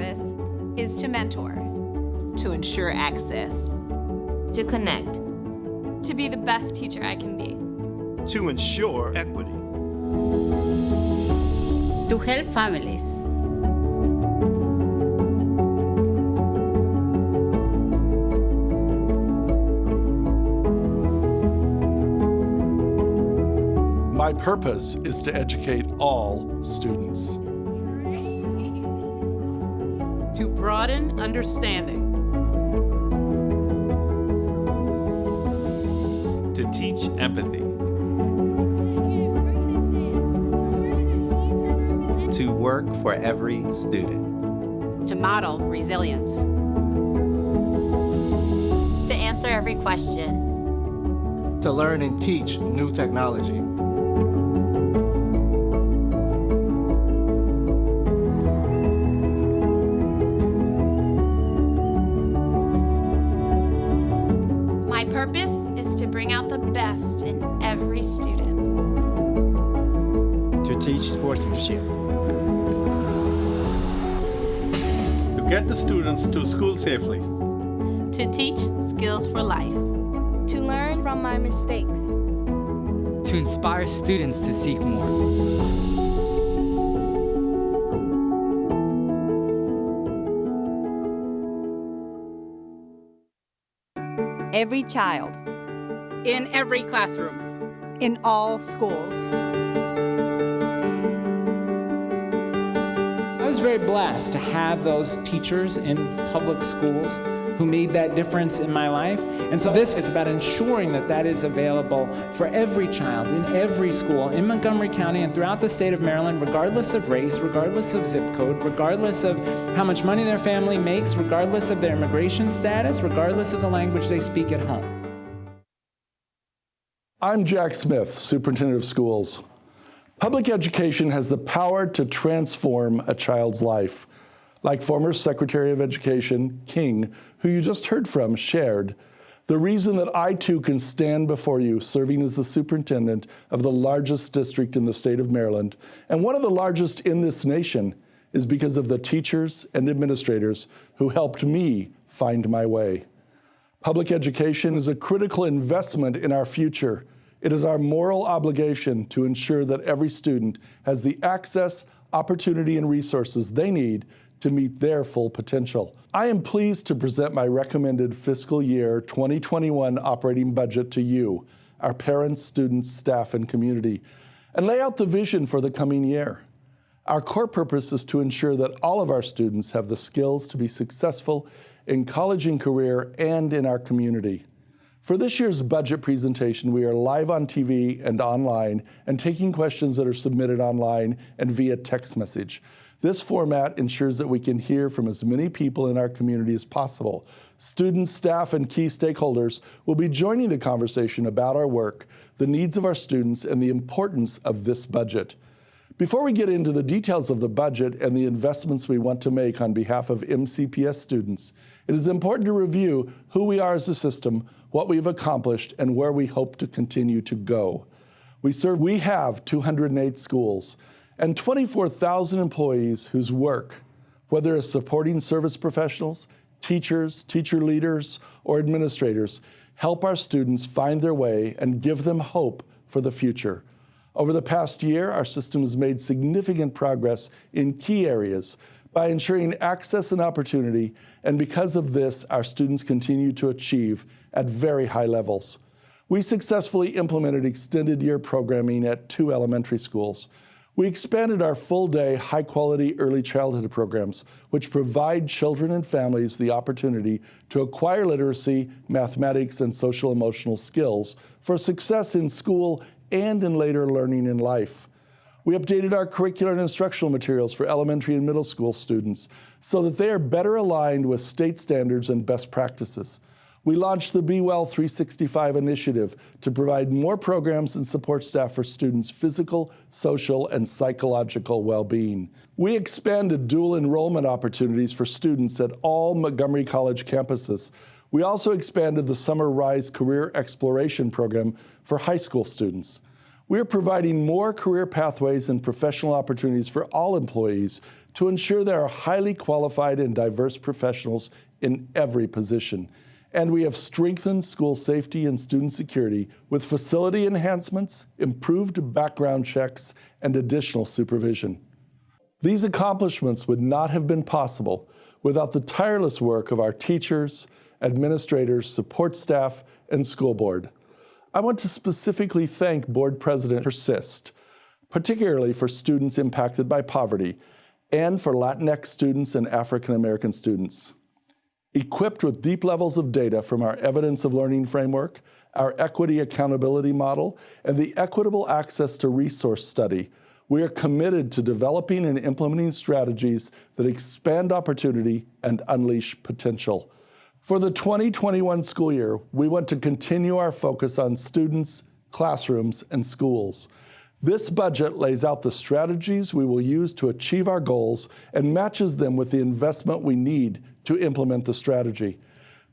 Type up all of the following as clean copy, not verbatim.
purpose is to mentor, to ensure access, to connect, to be the best teacher I can be, to ensure equity, to help families, My purpose is to educate all students. to broaden understanding, to teach empathy, to work for every student, to model resilience, to answer every question, to learn and teach new technology, My purpose is to bring out the best in every student, to teach sportsmanship, to get the students to school safely, to teach skills for life, to learn from my mistakes, to inspire students to seek more. Every child, in every classroom, in all schools. I was very blessed to have those teachers in public schools who made that difference in my life. And so this is about ensuring that that is available for every child in every school in Montgomery County and throughout the state of Maryland, regardless of race, regardless of zip code, regardless of how much money their family makes, regardless of their immigration status, regardless of the language they speak at home. I'm Jack Smith, Superintendent of Schools. Public education has the power to transform a child's life. Like former Secretary of Education King, who you just heard from, shared, the reason that I too can stand before you serving as the superintendent of the largest district in the state of Maryland, and one of the largest in this nation, is because of the teachers and administrators who helped me find my way. Public education is a critical investment in our future. It is our moral obligation to ensure that every student has the access, opportunity, and resources they need to meet their full potential. I am pleased to present my recommended fiscal year 2021 operating budget to you, our parents, students, staff, and community, and lay out the vision for the coming year. Our core purpose is to ensure that all of our students have the skills to be successful in college and career and in our community. For this year's budget presentation, we are live on TV and online and taking questions that are submitted online and via text message. This format ensures that we can hear from as many people in our community as possible. Students, staff, and key stakeholders will be joining the conversation about our work, the needs of our students, and the importance of this budget. Before we get into the details of the budget and the investments we want to make on behalf of MCPS students, it is important to review who we are as a system, what we've accomplished, and where we hope to continue to go. We have 208 schools and 24,000 employees whose work, whether as supporting service professionals, teachers, teacher leaders, or administrators, help our students find their way and give them hope for the future. Over the past year, our system has made significant progress in key areas by ensuring access and opportunity, and because of this, our students continue to achieve at very high levels. We successfully implemented extended year programming at 2 elementary schools. We expanded our full-day, high-quality early childhood programs, which provide children and families the opportunity to acquire literacy, mathematics, and social-emotional skills for success in school and in later learning in life. We updated our curricular and instructional materials for elementary and middle school students so that they are better aligned with state standards and best practices. We launched the Be Well 365 initiative to provide more programs and support staff for students' physical, social, and psychological well-being. We expanded dual enrollment opportunities for students at all Montgomery College campuses. We also expanded the Summer Rise Career Exploration Program for high school students. We are providing more career pathways and professional opportunities for all employees to ensure there are highly qualified and diverse professionals in every position. And we have strengthened school safety and student security with facility enhancements, improved background checks, and additional supervision. These accomplishments would not have been possible without the tireless work of our teachers, administrators, support staff, and school board. I want to specifically thank Board President Persist, particularly for students impacted by poverty, and for Latinx students and African American students. Equipped with deep levels of data from our Evidence of Learning framework, our Equity Accountability Model, and the Equitable Access to Resource Study, we are committed to developing and implementing strategies that expand opportunity and unleash potential. For the 2021 school year, we want to continue our focus on students, classrooms, and schools. This budget lays out the strategies we will use to achieve our goals and matches them with the investment we need to implement the strategy.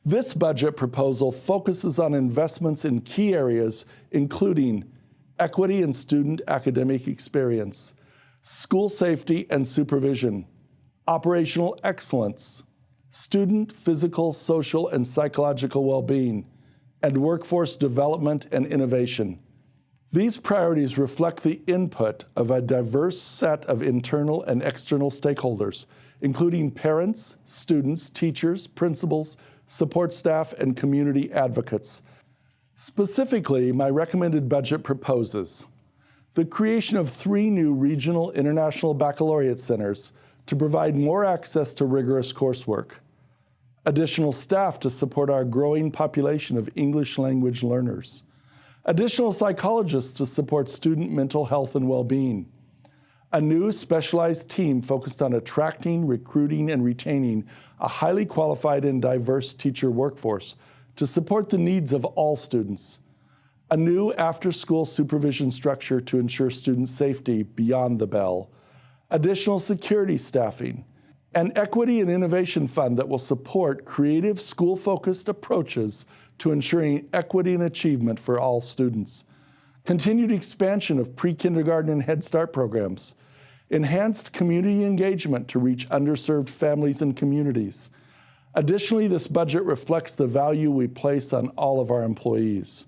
This budget proposal focuses on investments in key areas, including equity and student academic experience, school safety and supervision, operational excellence, student physical, social, and psychological well-being, and workforce development and innovation. These priorities reflect the input of a diverse set of internal and external stakeholders, including parents, students, teachers, principals, support staff, and community advocates. Specifically, my recommended budget proposes the creation of 3 new regional international baccalaureate centers to provide more access to rigorous coursework, additional staff to support our growing population of English language learners, additional psychologists to support student mental health and well-being, a new specialized team focused on attracting, recruiting, and retaining a highly qualified and diverse teacher workforce to support the needs of all students, a new after-school supervision structure to ensure student safety beyond the bell, additional security staffing, an equity and innovation fund that will support creative school-focused approaches to ensuring equity and achievement for all students, continued expansion of pre-kindergarten and Head Start programs, enhanced community engagement to reach underserved families and communities. Additionally, this budget reflects the value we place on all of our employees.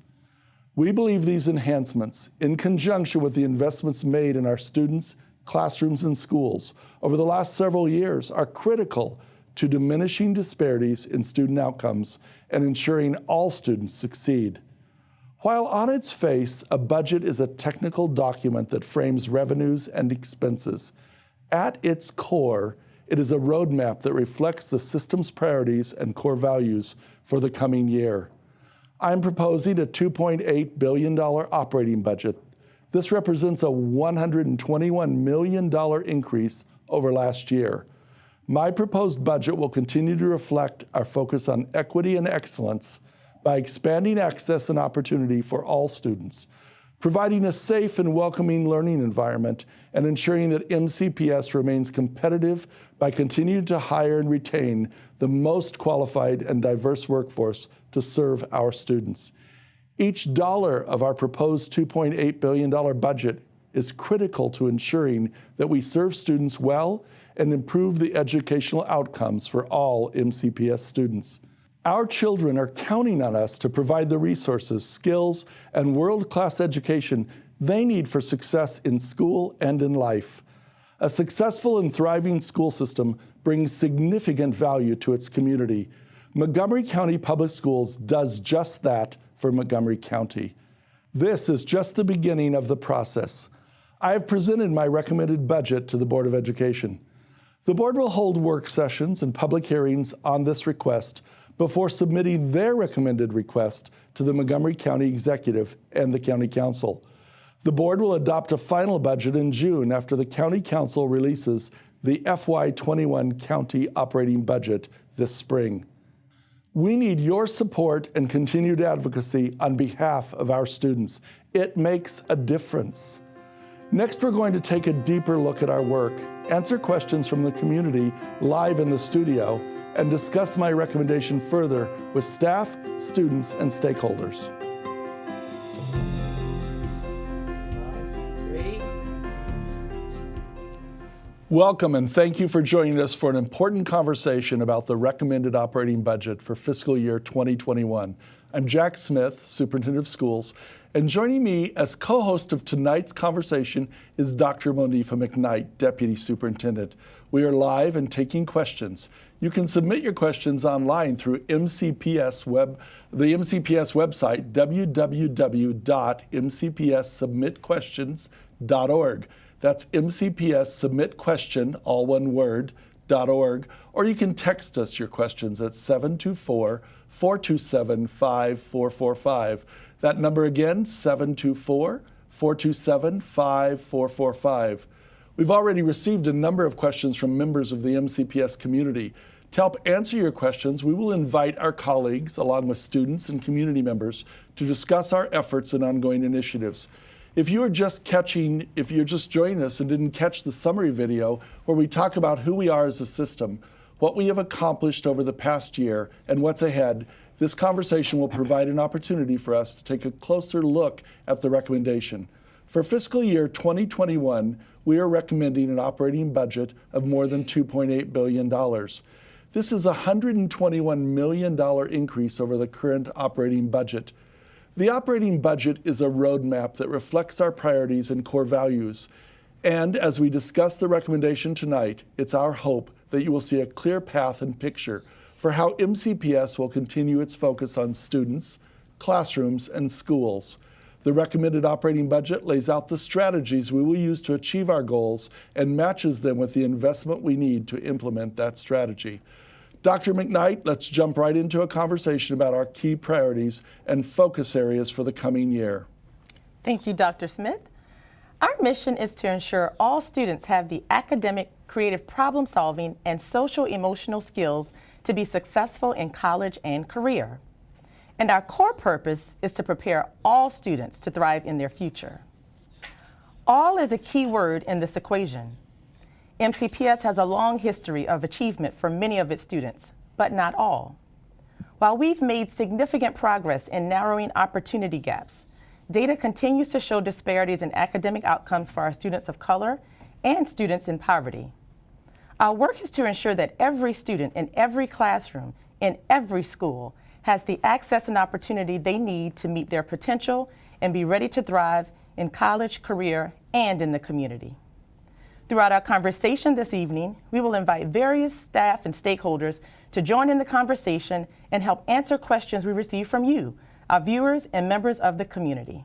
We believe these enhancements, in conjunction with the investments made in our students, classrooms, and schools over the last several years, are critical to diminishing disparities in student outcomes and ensuring all students succeed. While on its face, a budget is a technical document that frames revenues and expenses, at its core, it is a roadmap that reflects the system's priorities and core values for the coming year. I'm proposing a $2.8 billion operating budget. This represents a $121 million increase over last year. My proposed budget will continue to reflect our focus on equity and excellence by expanding access and opportunity for all students, providing a safe and welcoming learning environment, and ensuring that MCPS remains competitive by continuing to hire and retain the most qualified and diverse workforce to serve our students. Each dollar of our proposed $2.8 billion budget is critical to ensuring that we serve students well and improve the educational outcomes for all MCPS students. Our children are counting on us to provide the resources, skills, and world-class education they need for success in school and in life. A successful and thriving school system brings significant value to its community. Montgomery County Public Schools does just that for Montgomery County. This is just the beginning of the process. I have presented my recommended budget to the Board of Education. The board will hold work sessions and public hearings on this request before submitting their recommended request to the Montgomery County Executive and the County Council. The board will adopt a final budget in June after the County Council releases the FY21 county operating budget this spring. We need your support and continued advocacy on behalf of our students. It makes a difference. Next, we're going to take a deeper look at our work, answer questions from the community live in the studio, and discuss my recommendation further with staff, students, and stakeholders. Welcome and thank you for joining us for an important conversation about the recommended operating budget for fiscal year 2021. I'm Jack Smith, Superintendent of Schools, and joining me as co-host of tonight's conversation is Dr. Monifa McKnight, Deputy Superintendent. We are live and taking questions. You can submit your questions online through the MCPS website, www.mcpssubmitquestions.org. That's MCPS Submit Question, all one word, .org, or you can text us your questions at 724-427-5445. That number again, 724-427-5445. We've already received a number of questions from members of the MCPS community. To help answer your questions, we will invite our colleagues, along with students and community members, to discuss our efforts and ongoing initiatives. If you're just joining us and didn't catch the summary video where we talk about who we are as a system, what we have accomplished over the past year, and what's ahead, this conversation will provide an opportunity for us to take a closer look at the recommendation. For fiscal year 2021, we are recommending an operating budget of more than $2.8 billion. This is a $121 million increase over the current operating budget. The operating budget is a roadmap that reflects our priorities and core values. And as we discuss the recommendation tonight, it's our hope that you will see a clear path and picture for how MCPS will continue its focus on students, classrooms, and schools. The recommended operating budget lays out the strategies we will use to achieve our goals and matches them with the investment we need to implement that strategy. Dr. McKnight, let's jump right into a conversation about our key priorities and focus areas for the coming year. Thank you, Dr. Smith. Our mission is to ensure all students have the academic, creative problem solving, and social emotional skills to be successful in college and career. And our core purpose is to prepare all students to thrive in their future. All is a key word in this equation. MCPS has a long history of achievement for many of its students, but not all. While we've made significant progress in narrowing opportunity gaps, data continues to show disparities in academic outcomes for our students of color and students in poverty. Our work is to ensure that every student in every classroom, in every school, has the access and opportunity they need to meet their potential and be ready to thrive in college, career, and in the community. Throughout our conversation this evening, we will invite various staff and stakeholders to join in the conversation and help answer questions we receive from you, our viewers and members of the community.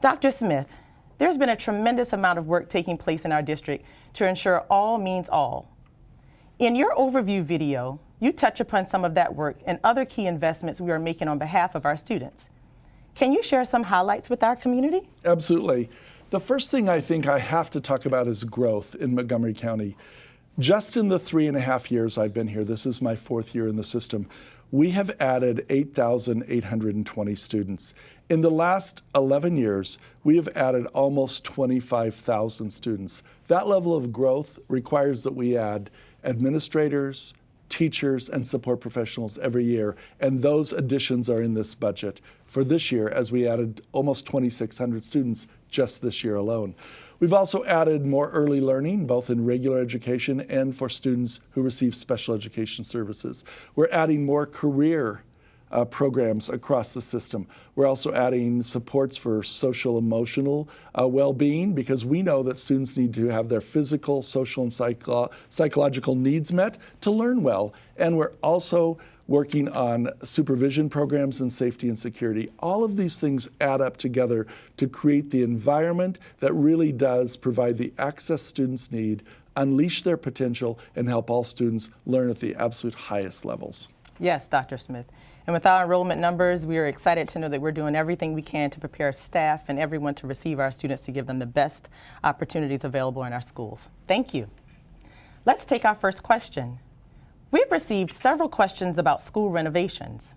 Dr. Smith, there's been a tremendous amount of work taking place in our district to ensure all means all. In your overview video, you touch upon some of that work and other key investments we are making on behalf of our students. Can you share some highlights with our community? Absolutely. The first thing I think I have to talk about is growth in Montgomery County. Just in the 3.5 years I've been here, this is my 4th year in the system, we have added 8,820 students. In the last 11 years, we have added almost 25,000 students. That level of growth requires that we add administrators, teachers, and support professionals every year, and those additions are in this budget for this year as we added almost 2,600 students just this year alone. We've also added more early learning, both in regular education and for students who receive special education services. We're adding more career programs across the system. We're also adding supports for social emotional well-being, because we know that students need to have their physical, social, and psychological needs met to learn well. And we're also working on supervision programs and safety and security. All of these things add up together to create the environment that really does provide the access students need, unleash their potential, and help all students learn at the absolute highest levels. Yes, Dr. Smith. And with our enrollment numbers, we are excited to know that we're doing everything we can to prepare staff and everyone to receive our students, to give them the best opportunities available in our schools. Thank you. Let's take our first question. We've received several questions about school renovations.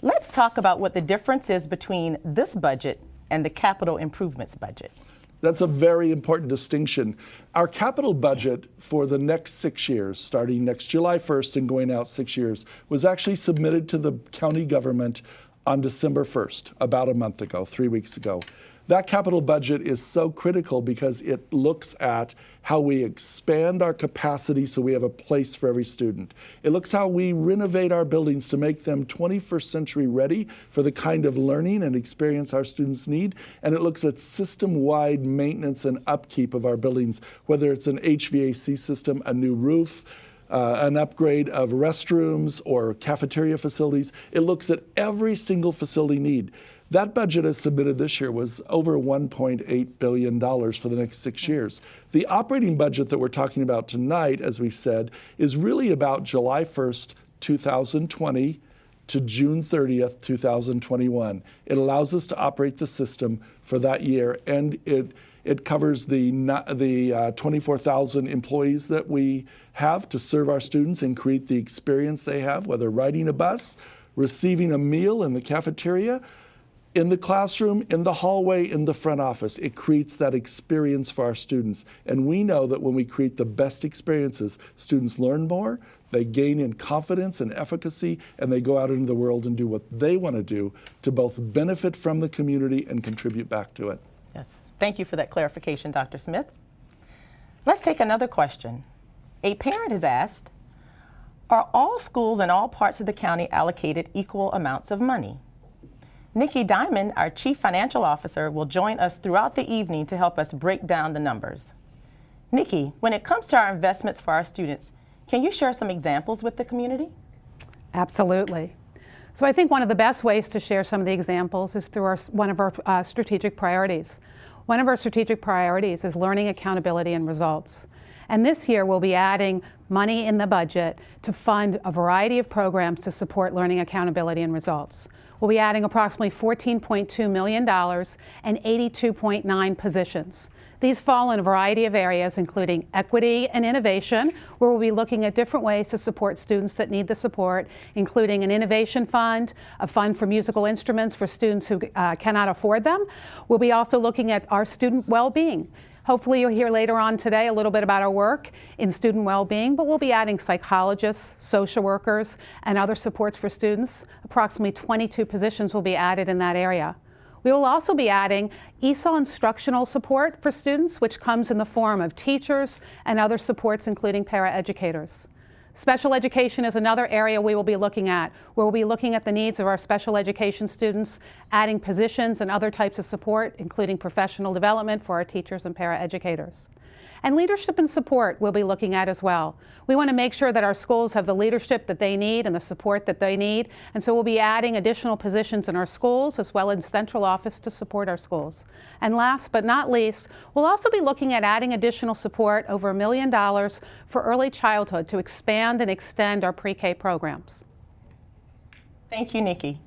Let's talk about what the difference is between this budget and the capital improvements budget. That's a very important distinction. Our capital budget for the next 6 years, starting next July 1st and going out 6 years, was actually submitted to the county government on December 1st, about a month ago, 3 weeks ago. That capital budget is so critical because it looks at how we expand our capacity so we have a place for every student. It looks how we renovate our buildings to make them 21st century ready for the kind of learning and experience our students need. And it looks at system-wide maintenance and upkeep of our buildings, whether it's an HVAC system, a new roof, an upgrade of restrooms or cafeteria facilities. It looks at every single facility need. That budget as submitted this year was over $1.8 billion for the next 6 years. The operating budget that we're talking about tonight, as we said, is really about July 1st, 2020 to June 30th, 2021. It allows us to operate the system for that year, and it covers the 24,000 employees that we have to serve our students and create the experience they have, whether riding a bus, receiving a meal in the cafeteria, in the classroom, in the hallway, in the front office. It creates that experience for our students. And we know that when we create the best experiences, students learn more, they gain in confidence and efficacy, and they go out into the world and do what they want to do to both benefit from the community and contribute back to it. Yes. Thank you for that clarification, Dr. Smith. Let's take another question. A parent has asked, are all schools in all parts of the county allocated equal amounts of money? Nikki Diamond, our Chief Financial Officer, will join us throughout the evening to help us break down the numbers. Nikki, when it comes to our investments for our students, can you share some examples with the community? Absolutely. So I think one of the best ways to share some of the examples is through one of our strategic priorities. One of our strategic priorities is learning, accountability, and results. And this year we'll be adding money in the budget to fund a variety of programs to support learning, accountability, and results. We'll be adding approximately $14.2 million and 82.9 positions. These fall in a variety of areas, including equity and innovation, where we'll be looking at different ways to support students that need the support, including an innovation fund, a fund for musical instruments for students who cannot afford them. We'll be also looking at our student well-being. Hopefully you'll hear later on today a little bit about our work in student well-being, but we'll be adding psychologists, social workers, and other supports for students. Approximately 22 positions will be added in that area. We will also be adding ESOL instructional support for students, which comes in the form of teachers and other supports, including paraeducators. Special education is another area we will be looking at, where we'll be looking at the needs of our special education students, adding positions and other types of support, including professional development for our teachers and paraeducators. And leadership and support we'll be looking at as well. We want to make sure that our schools have the leadership that they need and the support that they need, and so we'll be adding additional positions in our schools as well as central office to support our schools. And last but not least, we'll also be looking at adding additional support, over $1 million, for early childhood to expand and extend our pre-K programs. Thank you, Nikki.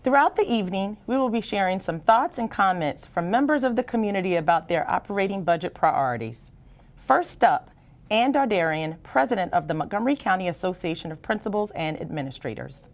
Throughout the evening, we will be sharing some thoughts and comments from members of the community about their operating budget priorities. First up, Ann Dardarian, President of the Montgomery County Association of Principals and Administrators.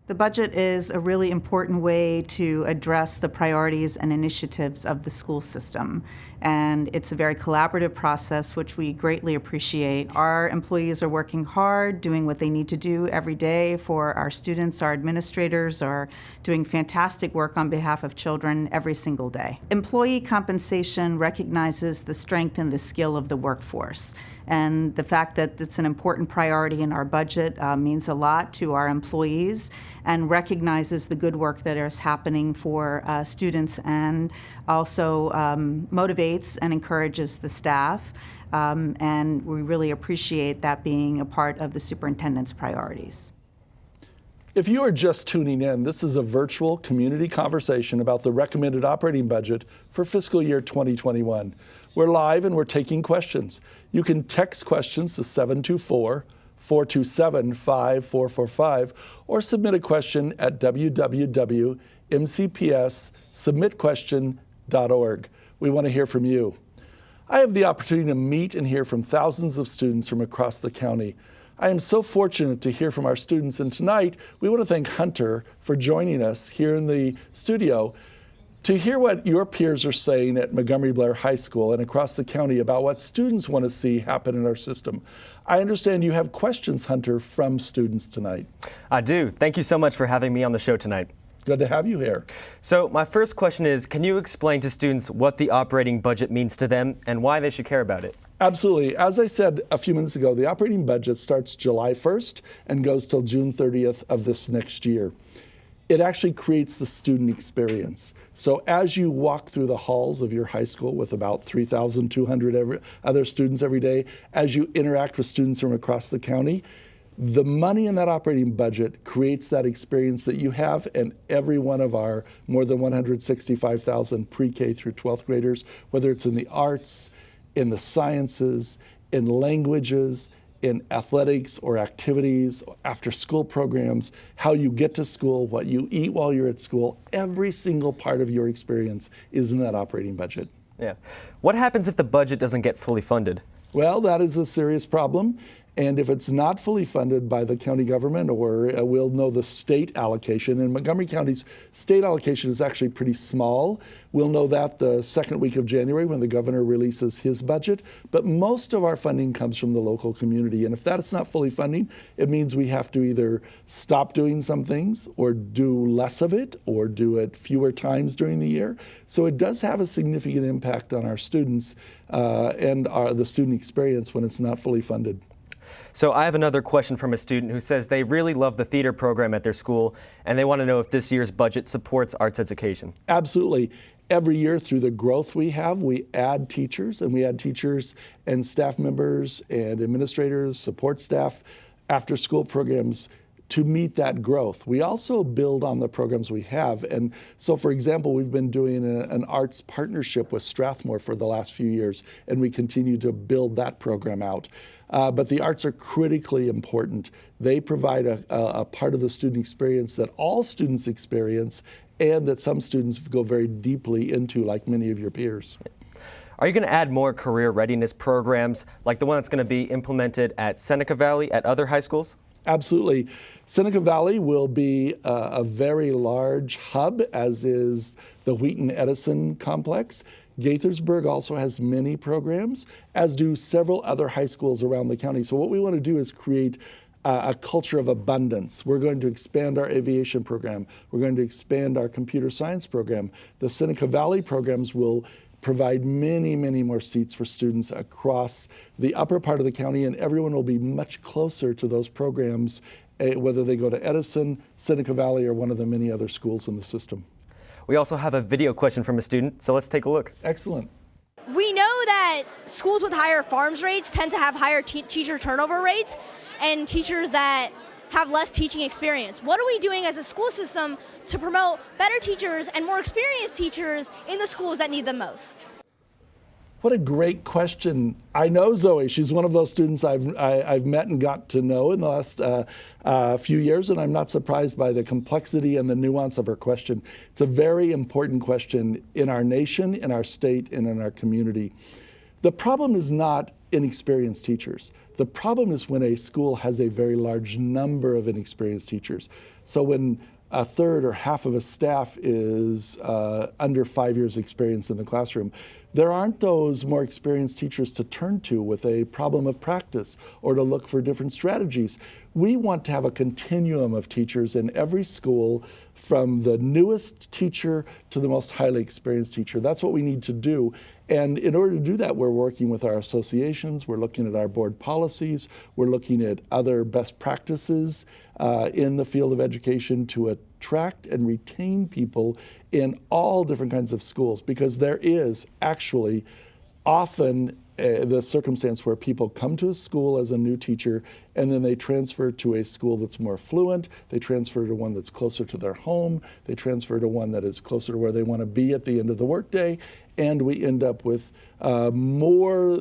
The budget is a really important way to address the priorities and initiatives of the school system. And it's a very collaborative process, which we greatly appreciate. Our employees are working hard, doing what they need to do every day for our students. Our administrators are doing fantastic work on behalf of children every single day. Employee compensation recognizes the strength and the skill of the workforce. And the fact that it's an important priority in our budget means a lot to our employees and recognizes the good work that is happening for students, and also motivates and encourages the staff. And we really appreciate that being a part of the superintendent's priorities. If you are just tuning in, this is a virtual community conversation about the recommended operating budget for fiscal year 2021. We're live and we're taking questions. You can text questions to 724-427-5445 or submit a question at www.mcps-submitquestion.org. We want to hear from you. I have the opportunity to meet and hear from thousands of students from across the county. I am so fortunate to hear from our students, and tonight we want to thank Hunter for joining us here in the studio to hear what your peers are saying at Montgomery Blair High School and across the county about what students want to see happen in our system. I understand you have questions, Hunter, from students tonight. I do. Thank you so much for having me on the show tonight. Good to have you here. So my first question is, can you explain to students what the operating budget means to them and why they should care about it? Absolutely. As I said a few minutes ago, the operating budget starts July 1st and goes till June 30th of this next year. It actually creates the student experience. So as you walk through the halls of your high school with about 3,200 other students every day, as you interact with students from across the county, the money in that operating budget creates that experience that you have, and every one of our more than 165,000 pre-K through 12th graders, whether it's in the arts, in the sciences, in languages, in athletics or activities, after school programs, how you get to school, what you eat while you're at school, every single part of your experience is in that operating budget. Yeah. What happens if the budget doesn't get fully funded? Well, that is a serious problem. And if it's not fully funded by the county government, or we'll know the state allocation, and Montgomery County's state allocation is actually pretty small. We'll know that the second week of January when the governor releases his budget. But most of our funding comes from the local community. And if that's not fully funding, it means we have to either stop doing some things or do less of it or do it fewer times during the year. So it does have a significant impact on our students and the student experience when it's not fully funded. So I have another question from a student who says they really love the theater program at their school, and they want to know if this year's budget supports arts education. Absolutely. Every year through the growth we have, we add teachers, and we add teachers and staff members and administrators, support staff, after school programs to meet that growth. We also build on the programs we have. And so, for example, we've been doing an arts partnership with Strathmore for the last few years, and we continue to build that program out. But the arts are critically important. They provide a part of the student experience that all students experience and that some students go very deeply into, like many of your peers. Are you going to add more career readiness programs like the one that's going to be implemented at Seneca Valley at other high schools? Absolutely. Seneca Valley will be a very large hub, as is the Wheaton-Edison complex. Gaithersburg also has many programs, as do several other high schools around the county. So what we want to do is create a culture of abundance. We're going to expand our aviation program. We're going to expand our computer science program. The Seneca Valley programs will provide many, many more seats for students across the upper part of the county, and everyone will be much closer to those programs, whether they go to Edison, Seneca Valley, or one of the many other schools in the system. We also have a video question from a student, so let's take a look. Excellent. We know that schools with higher farms rates tend to have higher teacher turnover rates and teachers that have less teaching experience. What are we doing as a school system to promote better teachers and more experienced teachers in the schools that need them most? What a great question. I know Zoe. She's one of those students I've met and got to know in the last few years, and I'm not surprised by the complexity and the nuance of her question. It's a very important question in our nation, in our state, and in our community. The problem is not inexperienced teachers. The problem is when a school has a very large number of inexperienced teachers. So when a third or half of a staff is under 5 years experience in the classroom, there aren't those more experienced teachers to turn to with a problem of practice or to look for different strategies. We want to have a continuum of teachers in every school, from the newest teacher to the most highly experienced teacher. That's what we need to do. And in order to do that, we're working with our associations, we're looking at our board policies, we're looking at other best practices in the field of education to attract and retain people in all different kinds of schools, because there is actually often the circumstance where people come to a school as a new teacher and then they transfer to a school that's more fluent, they transfer to one that's closer to their home, they transfer to one that is closer to where they want to be at the end of the workday, and we end up with more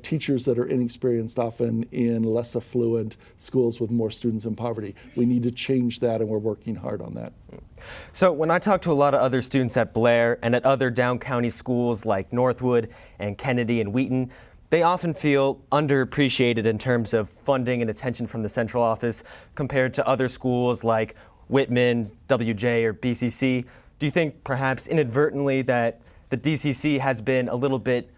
teachers that are inexperienced, often in less affluent schools with more students in poverty. We need to change that, and we're working hard on that. So when I talk to a lot of other students at Blair and at other down county schools like Northwood and Kennedy and Wheaton, they often feel underappreciated in terms of funding and attention from the central office compared to other schools like Whitman, WJ, or BCC. Do you think perhaps inadvertently that the DCC has been a little bit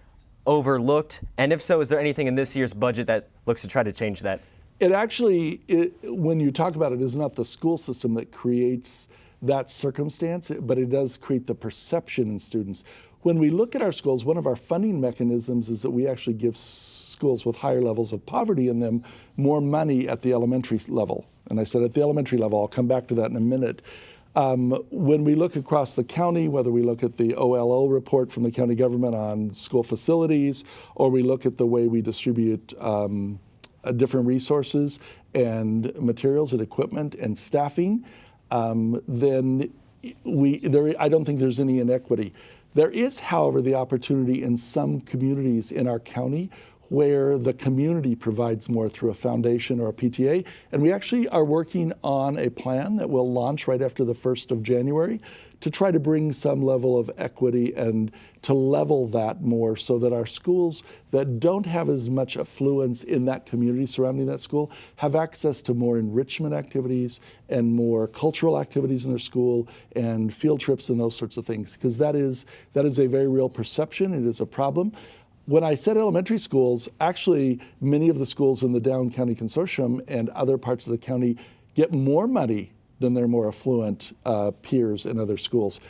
overlooked? And if so, is there anything in this year's budget that looks to try to change that? It actually, when you talk about it, is not the school system that creates that circumstance, but it does create the perception in students. When we look at our schools, one of our funding mechanisms is that we actually give schools with higher levels of poverty in them more money at the elementary level. And I said at the elementary level, I'll come back to that in a minute. When we look across the county, whether we look at the OLO report from the county government on school facilities, or we look at the way we distribute different resources and materials and equipment and staffing, then I don't think there's any inequity. There is, however, the opportunity in some communities in our county where the community provides more through a foundation or a PTA. And we actually are working on a plan that will launch right after the 1st of January to try to bring some level of equity and to level that more so that our schools that don't have as much affluence in that community surrounding that school have access to more enrichment activities and more cultural activities in their school and field trips and those sorts of things, because that is a very real perception. It is a problem. When I said elementary schools, actually many of the schools in the Down County Consortium and other parts of the county get more money than their more affluent peers in other schools.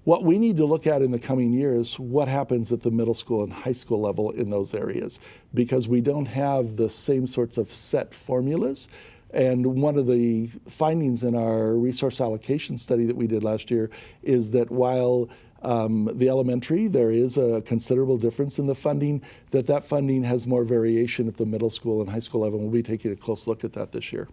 What we need to look at in the coming years, what happens at the middle school and high school level in those areas, because we don't have the same sorts of set formulas. And one of the findings in our resource allocation study that we did last year is that while the elementary, there is a considerable difference in the funding, that funding has more variation at the middle school and high school level. We'll be taking a close look at that this year.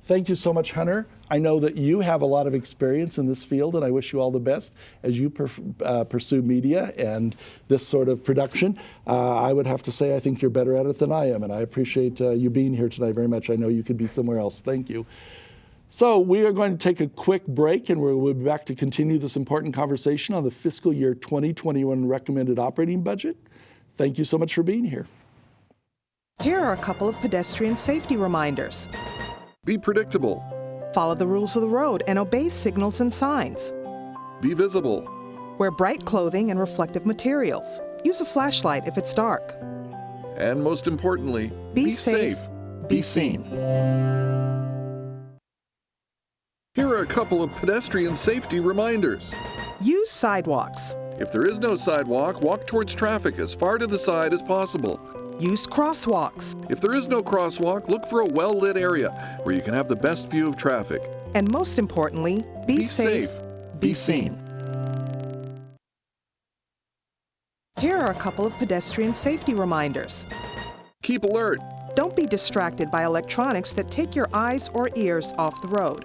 Thank you so much, Hunter. I know that you have a lot of experience in this field, and I wish you all the best as you pursue media and this sort of production. I would have to say I think you're better at it than I am, and I appreciate you being here tonight very much. I know you could be somewhere else. Thank you. So we are going to take a quick break, and we'll be back to continue this important conversation on the fiscal year 2021 recommended operating budget. Thank you so much for being here. Here are a couple of pedestrian safety reminders. Be predictable. Follow the rules of the road and obey signals and signs. Be visible. Wear bright clothing and reflective materials. Use a flashlight if it's dark. And most importantly, be safe. Be seen. Here are a couple of pedestrian safety reminders. Use sidewalks. If there is no sidewalk, walk towards traffic as far to the side as possible. Use crosswalks. If there is no crosswalk, look for a well-lit area where you can have the best view of traffic. And most importantly, be safe. Be seen. Here are a couple of pedestrian safety reminders. Keep alert. Don't be distracted by electronics that take your eyes or ears off the road.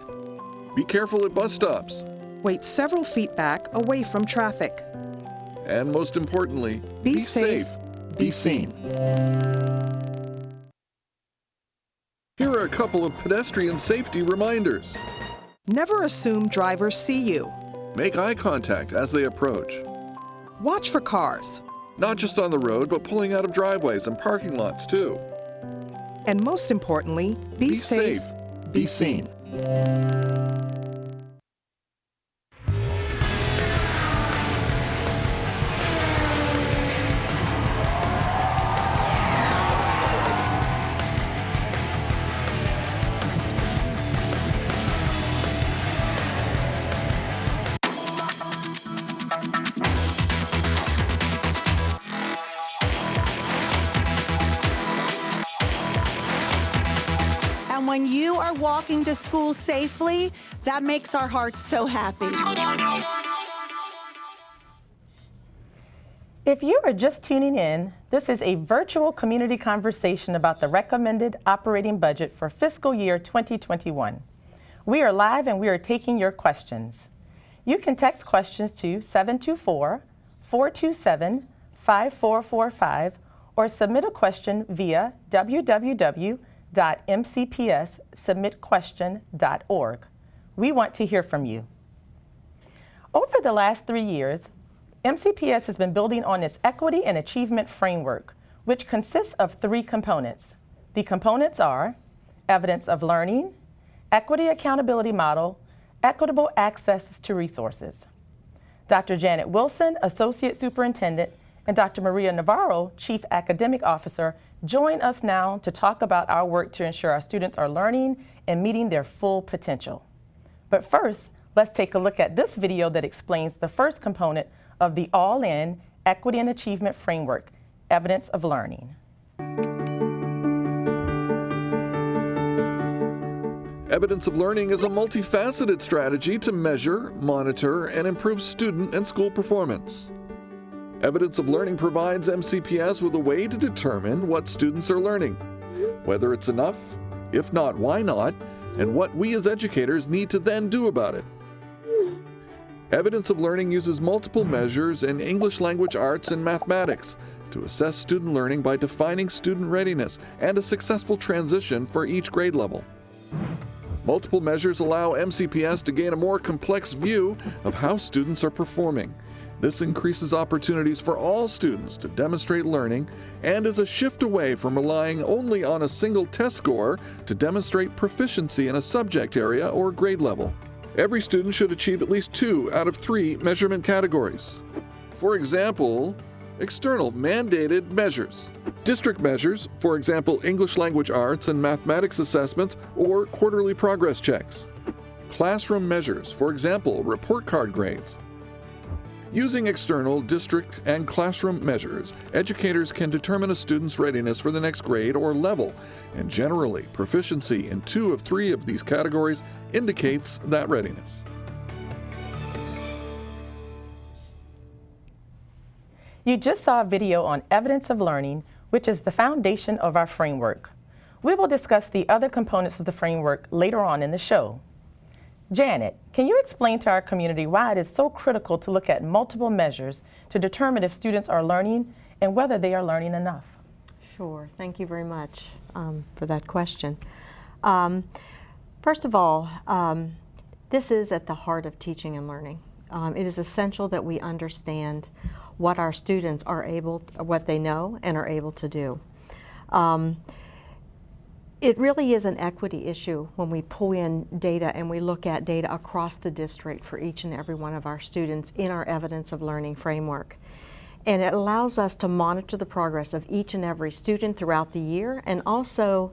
Be careful at bus stops. Wait several feet back away from traffic. And most importantly, be safe. Be seen. Here are a couple of pedestrian safety reminders. Never assume drivers see you. Make eye contact as they approach. Watch for cars. Not just on the road, but pulling out of driveways and parking lots too. And most importantly, be safe. Be seen. When you are walking to school safely, that makes our hearts so happy. If you are just tuning in, this is a virtual community conversation about the recommended operating budget for fiscal year 2021. We are live and we are taking your questions. You can text questions to 724-427-5445 or submit a question via www.mcpssubmitquestion.org. We want to hear from you. Over the last 3 years, MCPS has been building on its equity and achievement framework, which consists of 3 components. The components are evidence of learning, equity accountability model, equitable access to resources. Dr. Janet Wilson, Associate Superintendent, and Dr. Maria Navarro, Chief Academic Officer, join us now to talk about our work to ensure our students are learning and meeting their full potential. But first, Let's take a look at this video that explains the first component of the all-in Equity and Achievement Framework, Evidence of Learning. Evidence of learning is a multifaceted strategy to measure, monitor, and improve student and school performance. Evidence of learning provides MCPS with a way to determine what students are learning, whether it's enough, if not, why not, and what we as educators need to then do about it. Evidence of learning uses multiple measures in English language arts and mathematics to assess student learning by defining student readiness and a successful transition for each grade level. Multiple measures allow MCPS to gain a more complex view of how students are performing. This increases opportunities for all students to demonstrate learning and is a shift away from relying only on a single test score to demonstrate proficiency in a subject area or grade level. Every student should achieve at least 2 out of 3 measurement categories. For example, external mandated measures. District measures, for example, English language arts and mathematics assessments or quarterly progress checks. Classroom measures, for example, report card grades. Using external, district, and classroom measures, educators can determine a student's readiness for the next grade or level, and generally, proficiency in 2 of 3 of these categories indicates that readiness. You just saw a video on evidence of learning, which is the foundation of our framework. We will discuss the other components of the framework later on in the show. Janet, can you explain to our community why it is so critical to look at multiple measures to determine if students are learning and whether they are learning enough? Sure. Thank you very much for that question. First of all, this is at the heart of teaching and learning. It is essential that we understand what our students are what they know and are able to do. It really is an equity issue when we pull in data and we look at data across the district for each and every one of our students in our evidence of learning framework. And it allows us to monitor the progress of each and every student throughout the year, and also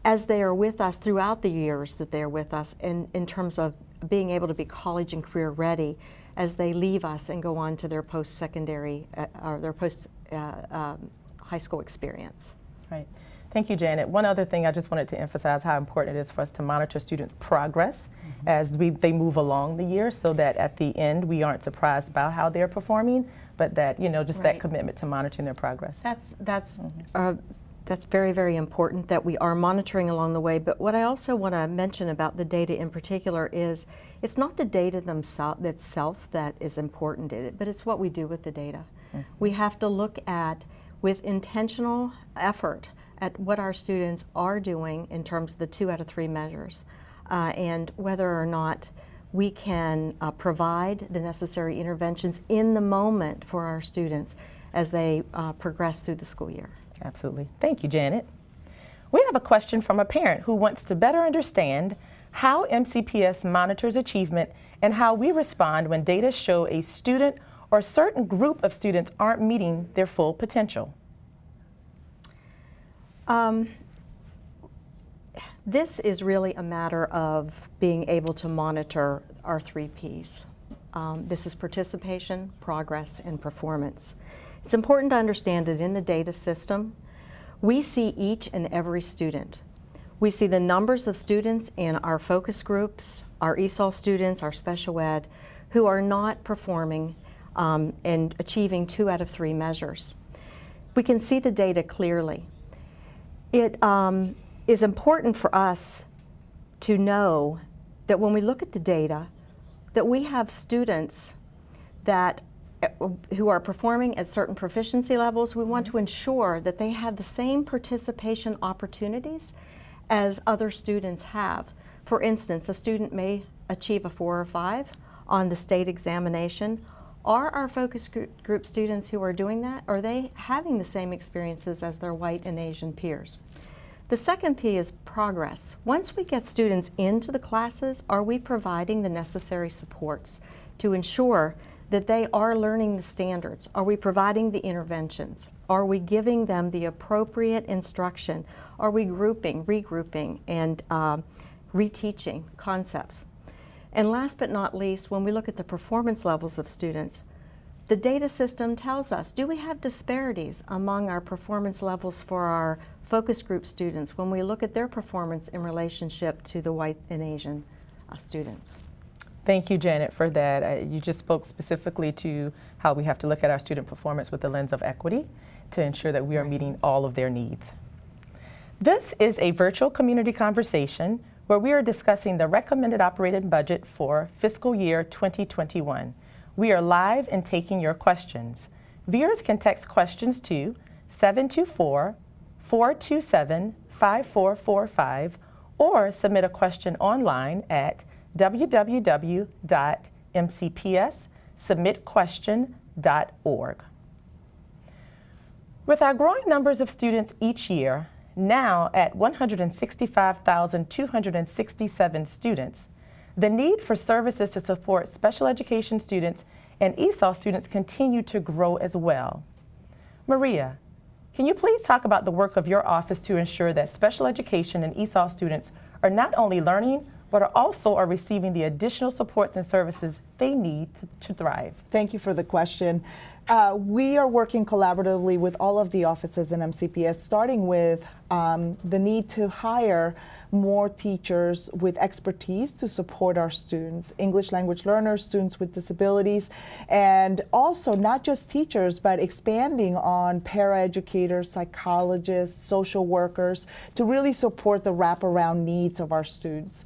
as they are with us throughout the years that they are with us in terms of being able to be college and career ready as they leave us and go on to their post-secondary or their post-high school experience. Right. Thank you, Janet. One other thing I just wanted to emphasize how important it is for us to monitor students' progress as they move along the year, so that at the end we aren't surprised by how they're performing, but that, you know, just that commitment to monitoring their progress. That's very, very important that we are monitoring along the way. But what I also want to mention about the data in particular is it's not the data itself that is important in it, but it's what we do with the data. We have to look at, with intentional effort, at what our students are doing in terms of the 2 out of 3 measures, and whether or not we can provide the necessary interventions in the moment for our students as they progress through the school year. Absolutely. Thank you, Janet. We have a question from a parent who wants to better understand how MCPS monitors achievement and how we respond when data show a student or certain group of students aren't meeting their full potential. This is really a matter of being able to monitor our 3 Ps. This is participation, progress, and performance. It's important to understand that in the data system, we see each and every student. We see the numbers of students in our focus groups, our ESOL students, our special ed, who are not performing and achieving 2 out of 3 measures. We can see the data clearly. It is important for us to know that when we look at the data, that we have students who are performing at certain proficiency levels. We want to ensure that they have the same participation opportunities as other students have. For instance, a student may achieve a 4 or 5 on the state examination. Are our focus group students who are doing that, are they having the same experiences as their white and Asian peers? The second P is progress. Once we get students into the classes, are we providing the necessary supports to ensure that they are learning the standards? Are we providing the interventions? Are we giving them the appropriate instruction? Are we grouping, regrouping, and reteaching concepts? And last but not least, when we look at the performance levels of students, the data system tells us, do we have disparities among our performance levels for our focus group students when we look at their performance in relationship to the white and Asian students? Thank you, Janet, for that. You just spoke specifically to how we have to look at our student performance with the lens of equity to ensure that we are meeting all of their needs. This is a virtual community conversation where we are discussing the recommended operating budget for fiscal year 2021. We are live and taking your questions. Viewers can text questions to 724-427-5445 or submit a question online at www.mcpssubmitquestion.org. With our growing numbers of students each year, now at 165,267 students, the need for services to support special education students and ESOL students continue to grow as well. Maria, can you please talk about the work of your office to ensure that special education and ESOL students are not only learning, but also are receiving the additional supports and services they need to thrive? Thank you for the question. We are working collaboratively with all of the offices in MCPS, starting with the need to hire more teachers with expertise to support our students, English language learners, students with disabilities, and also not just teachers, but expanding on paraeducators, psychologists, social workers to really support the wraparound needs of our students.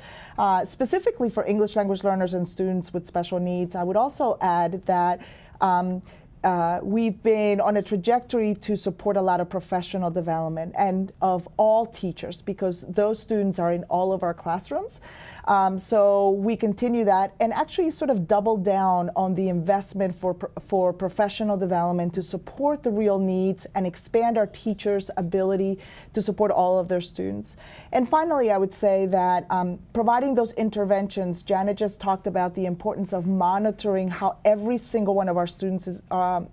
Specifically for English language learners and students with special needs, I would also add that we've been on a trajectory to support a lot of professional development and of all teachers, because those students are in all of our classrooms. So we continue that and actually sort of double down on the investment for professional development to support the real needs and expand our teachers' ability to support all of their students. And finally, I would say that providing those interventions, Janet just talked about the importance of monitoring how every single one of our students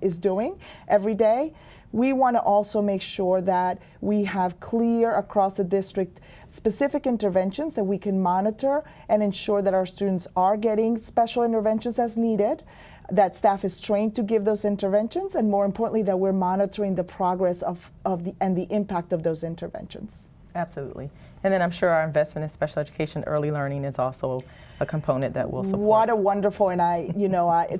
is doing every day. We want to also make sure that we have clear across the district specific interventions that we can monitor and ensure that our students are getting special interventions as needed, that staff is trained to give those interventions, and more importantly, that we're monitoring the progress and the impact of those interventions. Absolutely. And then I'm sure our investment in special education early learning is also a component that will support. What a wonderful, and I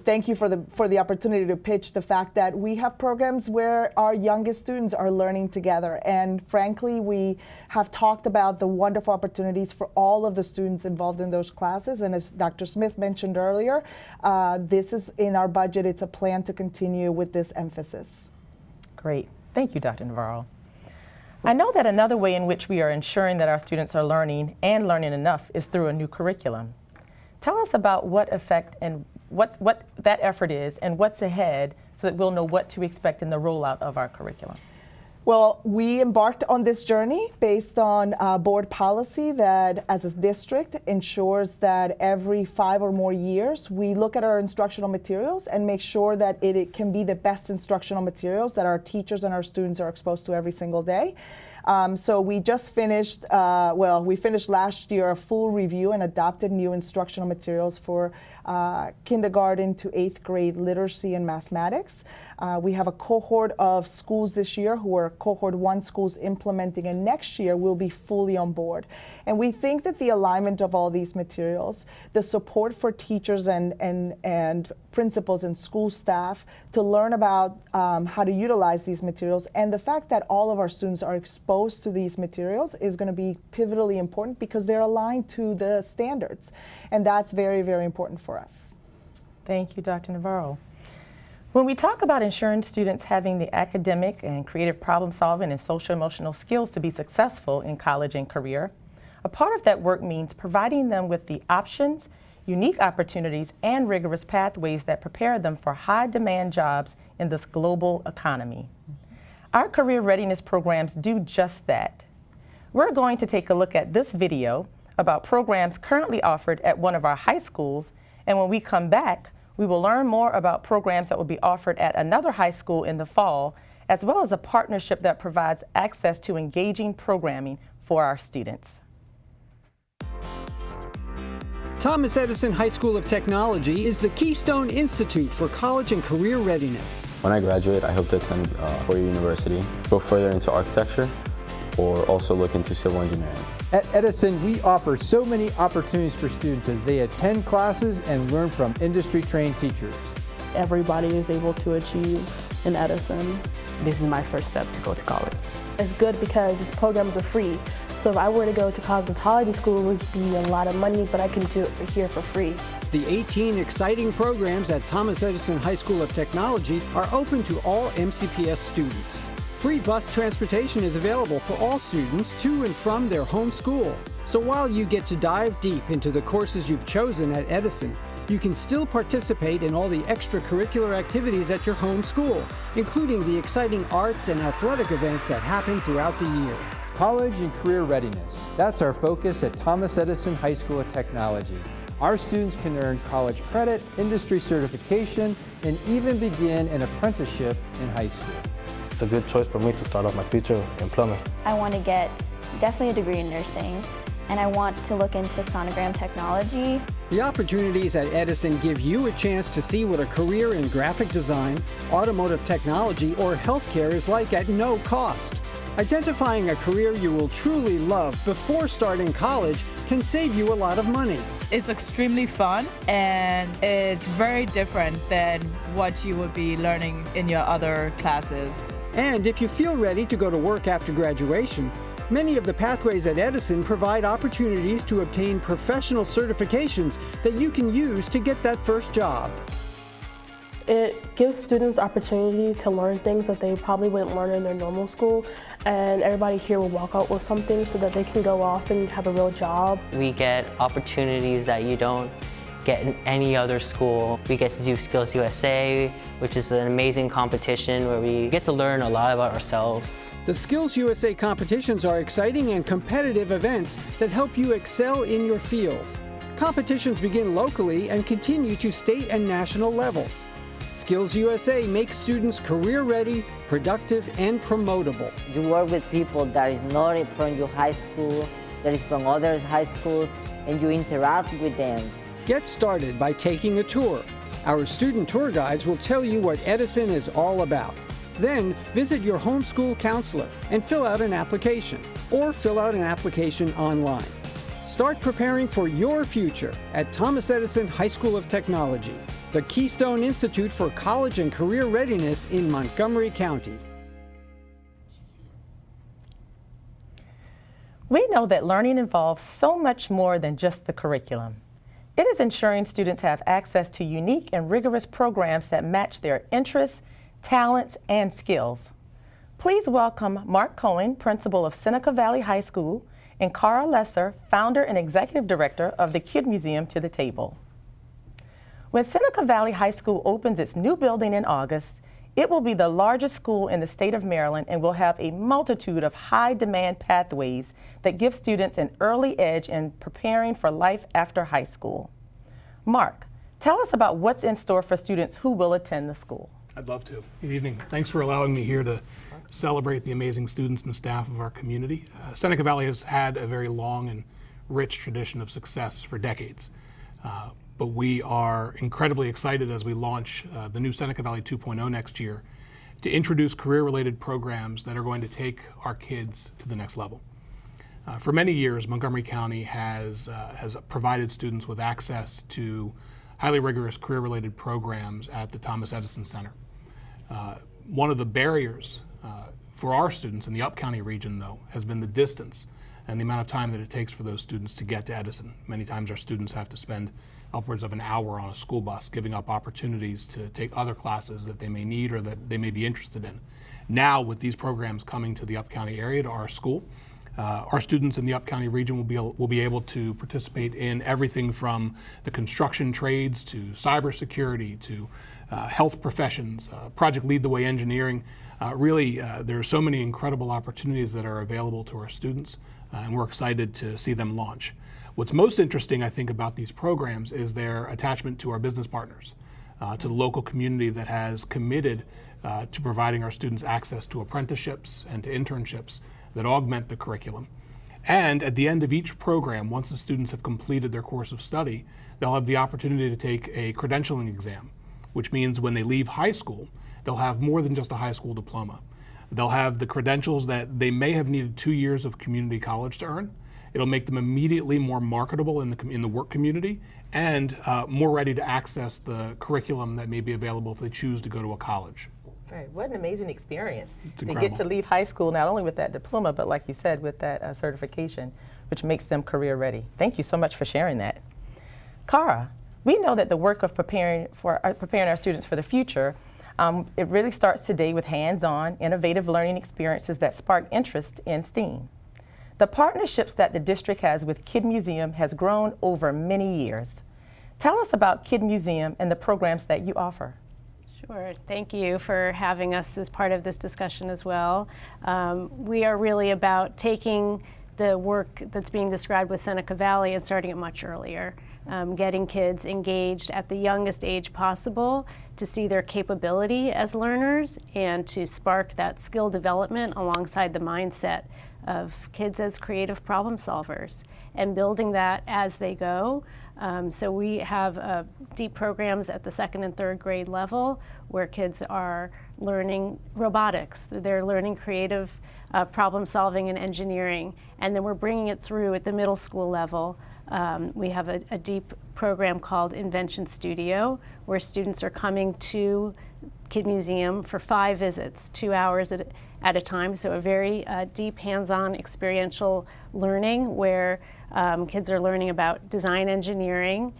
thank you for the opportunity to pitch the fact that we have programs where our youngest students are learning together. And frankly, we have talked about the wonderful opportunities for all of the students involved in those classes. And as Dr. Smith mentioned earlier, this is in our budget. It's a plan to continue with this emphasis. Great. Thank you, Dr. Navarro. I know that another way in which we are ensuring that our students are learning and learning enough is through a new curriculum. Tell us about what effect and what that effort is and what's ahead so that we'll know what to expect in the rollout of our curriculum. Well, we embarked on this journey based on board policy that as a district ensures that every 5 or more years we look at our instructional materials and make sure that it can be the best instructional materials that our teachers and our students are exposed to every single day. So we just finished, we finished last year a full review and adopted new instructional materials for kindergarten to 8th grade literacy and mathematics. We have a cohort of schools this year who are cohort 1 schools implementing, and next year we'll be fully on board. And we think that the alignment of all these materials, the support for teachers and principals and school staff to learn about how to utilize these materials, and the fact that all of our students are exposed to these materials is going to be pivotally important because they're aligned to the standards. And that's very, very important for us. Thank you, Dr. Navarro. When we talk about ensuring students having the academic and creative problem solving and social emotional skills to be successful in college and career, a part of that work means providing them with the options, unique opportunities, and rigorous pathways that prepare them for high demand jobs in this global economy. Our career readiness programs do just that. We're going to take a look at this video about programs currently offered at one of our high schools, and when we come back, we will learn more about programs that will be offered at another high school in the fall, as well as a partnership that provides access to engaging programming for our students. Thomas Edison High School of Technology is the Keystone Institute for College and Career Readiness. When I graduate, I hope to attend a four-year university, go further into architecture, or also look into civil engineering. At Edison, we offer so many opportunities for students as they attend classes and learn from industry-trained teachers. Everybody is able to achieve in Edison. This is my first step to go to college. It's good because these programs are free. So if I were to go to cosmetology school, it would be a lot of money, but I can do it here for free. The 18 exciting programs at Thomas Edison High School of Technology are open to all MCPS students. Free bus transportation is available for all students to and from their home school. So while you get to dive deep into the courses you've chosen at Edison, you can still participate in all the extracurricular activities at your home school, including the exciting arts and athletic events that happen throughout the year. College and career readiness. That's our focus at Thomas Edison High School of Technology. Our students can earn college credit, industry certification, and even begin an apprenticeship in high school. It's a good choice for me to start off my future in plumbing. I want to get definitely a degree in nursing, and I want to look into sonogram technology. The opportunities at Edison give you a chance to see what a career in graphic design, automotive technology, or healthcare is like at no cost. Identifying a career you will truly love before starting college can save you a lot of money. It's extremely fun and it's very different than what you would be learning in your other classes. And if you feel ready to go to work after graduation, many of the pathways at Edison provide opportunities to obtain professional certifications that you can use to get that first job. It gives students opportunity to learn things that they probably wouldn't learn in their normal school, and everybody here will walk out with something so that they can go off and have a real job. We get opportunities that you don't get in any other school. We get to do Skills USA, which is an amazing competition where we get to learn a lot about ourselves. The Skills USA competitions are exciting and competitive events that help you excel in your field. Competitions begin locally and continue to state and national levels. Skills USA makes students career-ready, productive, and promotable. You work with people that is not from your high school, that is from other high schools, and you interact with them. Get started by taking a tour. Our student tour guides will tell you what Edison is all about. Then visit your homeschool counselor and fill out an application, or fill out an application online. Start preparing for your future at Thomas Edison High School of Technology, the Keystone Institute for College and Career Readiness in Montgomery County. We know that learning involves so much more than just the curriculum. It is ensuring students have access to unique and rigorous programs that match their interests, talents, and skills. Please welcome Mark Cohen, principal of Seneca Valley High School, and Carl Lesser, founder and executive director of the Kid Museum, to the table. When Seneca Valley High School opens its new building in August, it will be the largest school in the state of Maryland and will have a multitude of high-demand pathways that give students an early edge in preparing for life after high school. Mark, tell us about what's in store for students who will attend the school. I'd love to. Good evening. Thanks for allowing me here to celebrate the amazing students and staff of our community. Seneca Valley has had a very long and rich tradition of success for decades. But we are incredibly excited as we launch the new Seneca Valley 2.0 next year to introduce career-related programs that are going to take our kids to the next level. For many years, Montgomery County has provided students with access to highly rigorous career-related programs at the Thomas Edison Center. One of the barriers for our students in the Up-County region, though, has been the distance and the amount of time that it takes for those students to get to Edison. Many times our students have to spend upwards of an hour on a school bus, giving up opportunities to take other classes that they may need or that they may be interested in. Now, with these programs coming to the Up-County area, to our school, our students in the Up-County region will be able to participate in everything from the construction trades to cybersecurity to health professions, Project Lead the Way engineering. Really, there are so many incredible opportunities that are available to our students, and we're excited to see them launch. What's most interesting, I think, about these programs is their attachment to our business partners, to the local community that has committed to providing our students access to apprenticeships and to internships that augment the curriculum. And at the end of each program, once the students have completed their course of study, they'll have the opportunity to take a credentialing exam, which means when they leave high school, they'll have more than just a high school diploma. They'll have the credentials that they may have needed 2 years of community college to earn. It'll make them immediately more marketable in the work community and more ready to access the curriculum that may be available if they choose to go to a college. Right. What an amazing experience. It's They get to leave high school not only with that diploma, but like you said, with that certification, which makes them career ready. Thank you so much for sharing that. Cara, we know that the work of preparing our students for the future, it really starts today with hands-on, innovative learning experiences that spark interest in STEAM. The partnerships that the district has with Kid Museum has grown over many years. Tell us about Kid Museum and the programs that you offer. Sure. Thank you for having us as part of this discussion as well. We are really about taking the work that's being described with Seneca Valley and starting it much earlier. Getting kids engaged at the youngest age possible to see their capability as learners and to spark that skill development alongside the mindset of kids as creative problem solvers and building that as they go. So we have deep programs at the 2nd and 3rd grade level where kids are learning robotics, they're learning creative problem solving and engineering, and then we're bringing it through at the middle school level. We have a deep program called Invention Studio where students are coming to Kid Museum for 5 visits, 2 hours at a time, so a very deep hands-on experiential learning where kids are learning about design engineering,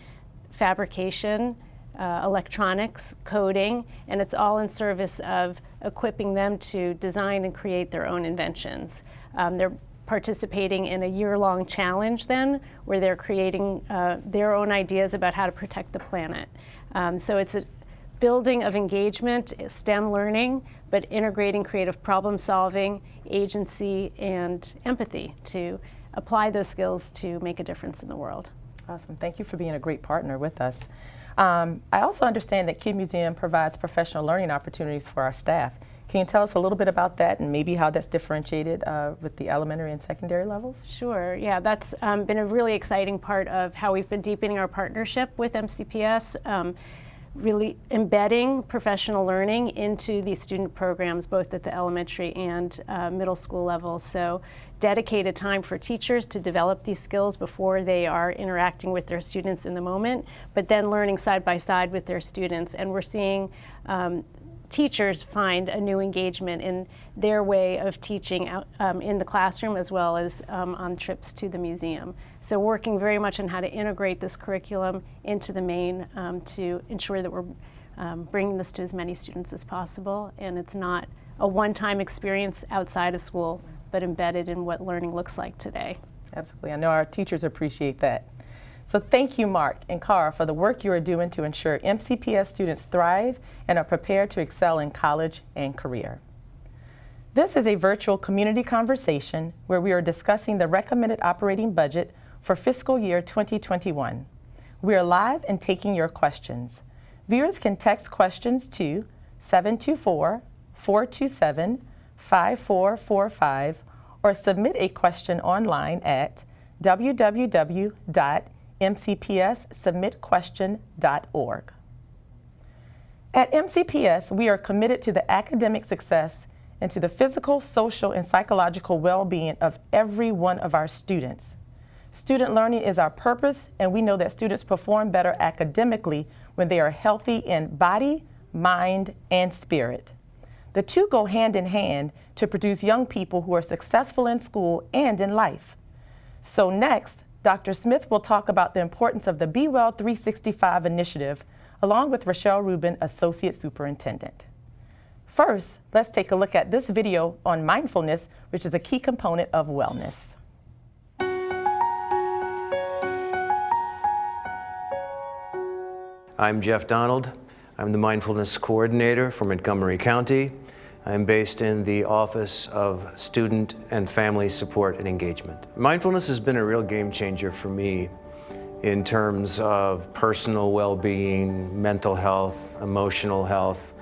fabrication, electronics, coding, and it's all in service of equipping them to design and create their own inventions. They're participating in a year-long challenge then where they're creating their own ideas about how to protect the planet. So it's a building of engagement, STEM learning, but integrating creative problem solving, agency, and empathy to apply those skills to make a difference in the world. Awesome. Thank you for being a great partner with us. I also understand that Kid Museum provides professional learning opportunities for our staff. Can you tell us a little bit about that and maybe how that's differentiated with the elementary and secondary levels? Sure, yeah, that's been a really exciting part of how we've been deepening our partnership with MCPS, really embedding professional learning into these student programs, both at the elementary and middle school level. So dedicated time for teachers to develop these skills before they are interacting with their students in the moment, but then learning side by side with their students. And we're seeing teachers find a new engagement in their way of teaching out, in the classroom as well as on trips to the museum. So working very much on how to integrate this curriculum into the main to ensure that we're bringing this to as many students as possible, and it's not a one-time experience outside of school, but embedded in what learning looks like today. Absolutely. I know our teachers appreciate that. So thank you, Mark and Cara, for the work you are doing to ensure MCPS students thrive and are prepared to excel in college and career. This is a virtual community conversation where we are discussing the recommended operating budget for fiscal year 2021. We are live and taking your questions. Viewers can text questions to 724-427-5445 or submit a question online at www.mcpssubmitquestion.org. At MCPS, we are committed to the academic success and to the physical, social, and psychological well-being of every one of our students. Student learning is our purpose, and we know that students perform better academically when they are healthy in body, mind, and spirit. The two go hand in hand to produce young people who are successful in school and in life. So next, Dr. Smith will talk about the importance of the Be Well 365 initiative, along with Rochelle Rubin, Associate Superintendent. First, let's take a look at this video on mindfulness, which is a key component of wellness. I'm Jeff Donald. I'm the Mindfulness Coordinator for Montgomery County. I'm based in the Office of Student and Family Support and Engagement. Mindfulness has been a real game changer for me in terms of personal well-being, mental health, emotional health.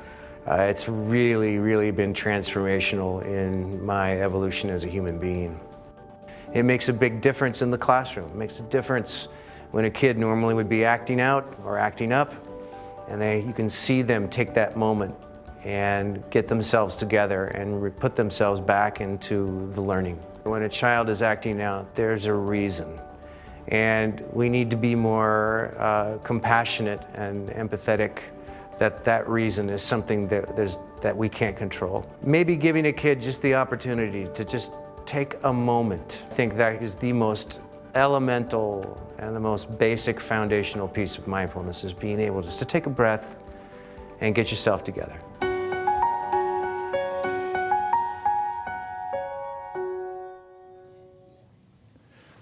It's really been transformational in my evolution as a human being. It makes a big difference in the classroom. It makes a difference when a kid normally would be acting out or acting up, and you can see them take that moment and get themselves together and put themselves back into the learning. When a child is acting out, there's a reason. And we need to be more compassionate and empathetic that reason is something that we can't control. Maybe giving a kid just the opportunity to just take a moment. I think that is the most elemental and the most basic foundational piece of mindfulness, is being able just to take a breath and get yourself together.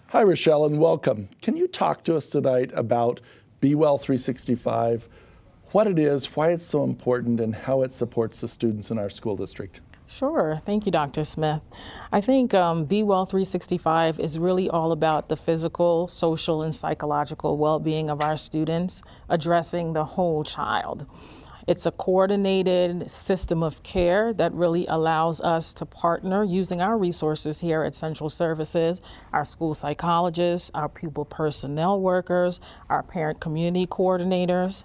Hi, Rochelle, and welcome. Can you talk to us tonight about Be Well 365, what it is, why it's so important, and how it supports the students in our school district? Sure. Thank you, Dr. Smith. I think Be Well 365 is really all about the physical, social, and psychological well-being of our students, addressing the whole child. It's a coordinated system of care that really allows us to partner using our resources here at Central Services, our school psychologists, our pupil personnel workers, our parent community coordinators,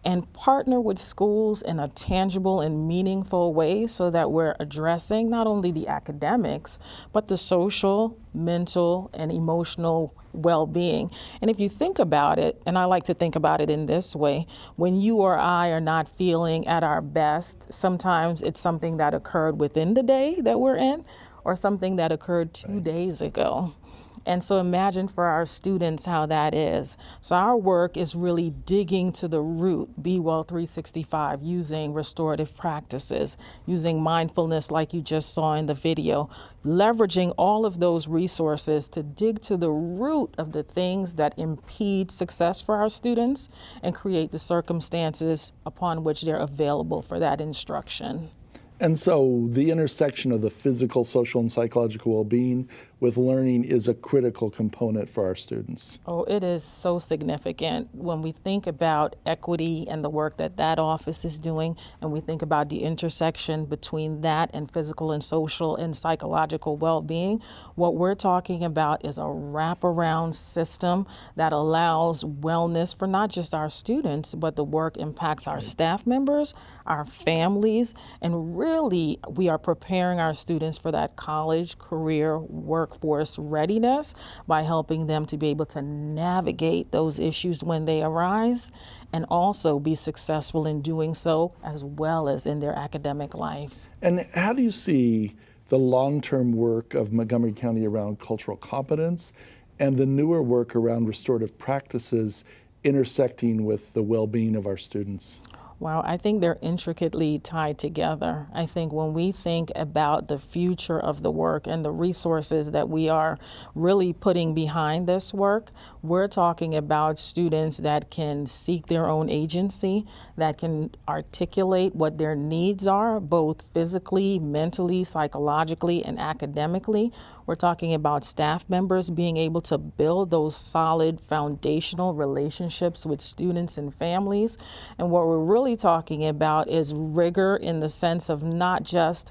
and partner with schools in a tangible and meaningful way so that we're addressing not only the academics, but the social, mental, and emotional well-being. And if you think about it, and I like to think about it in this way, when you or I are not feeling at our best, sometimes it's something that occurred within the day that we're in, or something that occurred 2 days ago. And so imagine for our students how that is. So our work is really digging to the root, Be Well 365, using restorative practices, using mindfulness like you just saw in the video, leveraging all of those resources to dig to the root of the things that impede success for our students and create the circumstances upon which they're available for that instruction. And so the intersection of the physical, social, and psychological well-being with learning is a critical component for our students. Oh, it is so significant when we think about equity and the work that that office is doing, and we think about the intersection between that and physical and social and psychological well-being. What we're talking about is a wraparound system that allows wellness for not just our students, but the work impacts our staff members, our families, and really we are preparing our students for that college, career, workforce readiness by helping them to be able to navigate those issues when they arise and also be successful in doing so as well as in their academic life. And how do you see the long-term work of Montgomery County around cultural competence and the newer work around restorative practices intersecting with the well-being of our students? Wow, I think they're intricately tied together. I think when we think about the future of the work and the resources that we are really putting behind this work, we're talking about students that can seek their own agency, that can articulate what their needs are, both physically, mentally, psychologically, and academically. We're talking about staff members being able to build those solid foundational relationships with students and families. And what we're really talking about is rigor in the sense of not just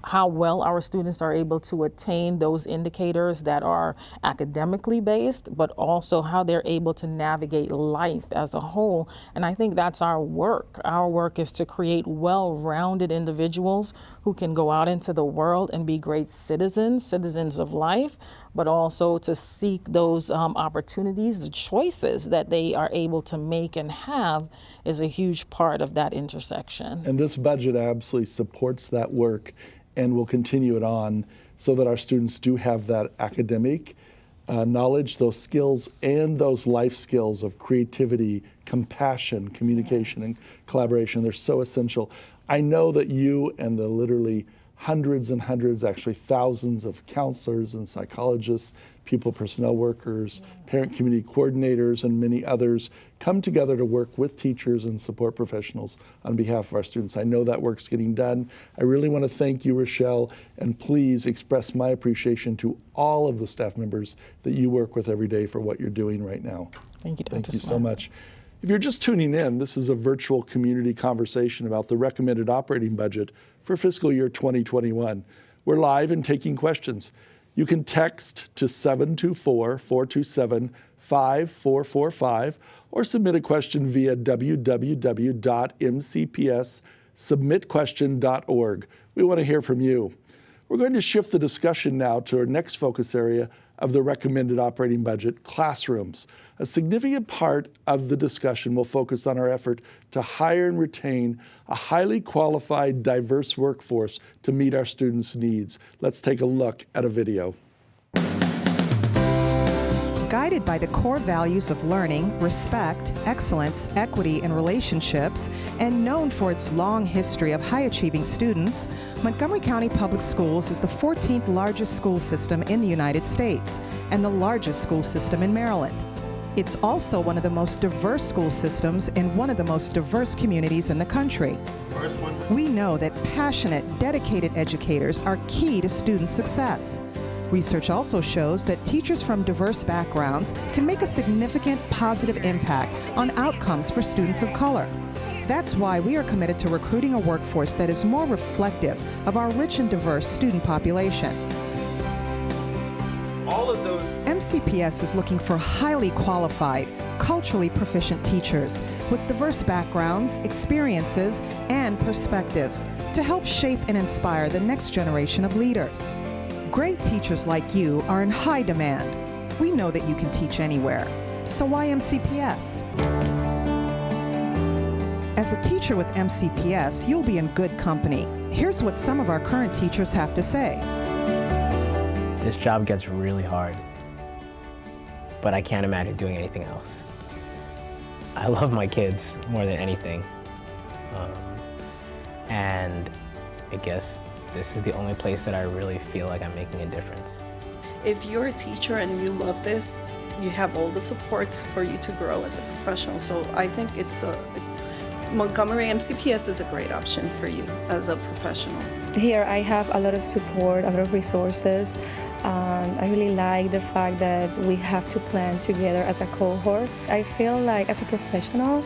how well our students are able to attain those indicators that are academically based, but also how they're able to navigate life as a whole. And I think that's our work. Our work is to create well-rounded individuals who can go out into the world and be great citizens of life, but also to seek those opportunities, the choices that they are able to make and have is a huge part of that intersection. And this budget absolutely supports that work and will continue it on so that our students do have that academic knowledge, those skills, and those life skills of creativity, compassion, communication, and collaboration. They're so essential. I know that you and the literally hundreds and hundreds, actually thousands of counselors and psychologists, pupil personnel workers, parent community coordinators, and many others come together to work with teachers and support professionals on behalf of our students. I know that work's getting done. I really want to thank you, Rochelle, and please express my appreciation to all of the staff members that you work with every day for what you're doing right now. Thank you, Dr. Thank you so much. If you're just tuning in, this is a virtual community conversation about the recommended operating budget for fiscal year 2021. We're live and taking questions. You can text to 724-427-5445 or submit a question via www.mcps-submitquestion.org. We want to hear from you. We're going to shift the discussion now to our next focus area of the recommended operating budget, classrooms. A significant part of the discussion will focus on our effort to hire and retain a highly qualified, diverse workforce to meet our students' needs. Let's take a look at a video. Guided by the core values of learning, respect, excellence, equity, and relationships, and known for its long history of high-achieving students, Montgomery County Public Schools is the 14th largest school system in the United States and the largest school system in Maryland. It's also one of the most diverse school systems in one of the most diverse communities in the country. We know that passionate, dedicated educators are key to student success. Research also shows that teachers from diverse backgrounds can make a significant positive impact on outcomes for students of color. That's why we are committed to recruiting a workforce that is more reflective of our rich and diverse student population. MCPS is looking for highly qualified, culturally proficient teachers with diverse backgrounds, experiences, and perspectives to help shape and inspire the next generation of leaders. Great teachers like you are in high demand. We know that you can teach anywhere. So why MCPS? As a teacher with MCPS, you'll be in good company. Here's what some of our current teachers have to say. This job gets really hard, but I can't imagine doing anything else. I love my kids more than anything. And I guess this is the only place that I really feel like I'm making a difference. If you're a teacher and you love this, you have all the supports for you to grow as a professional. So I think Montgomery MCPS is a great option for you as a professional. Here I have a lot of support, a lot of resources. I really like the fact that we have to plan together as a cohort. I feel like as a professional,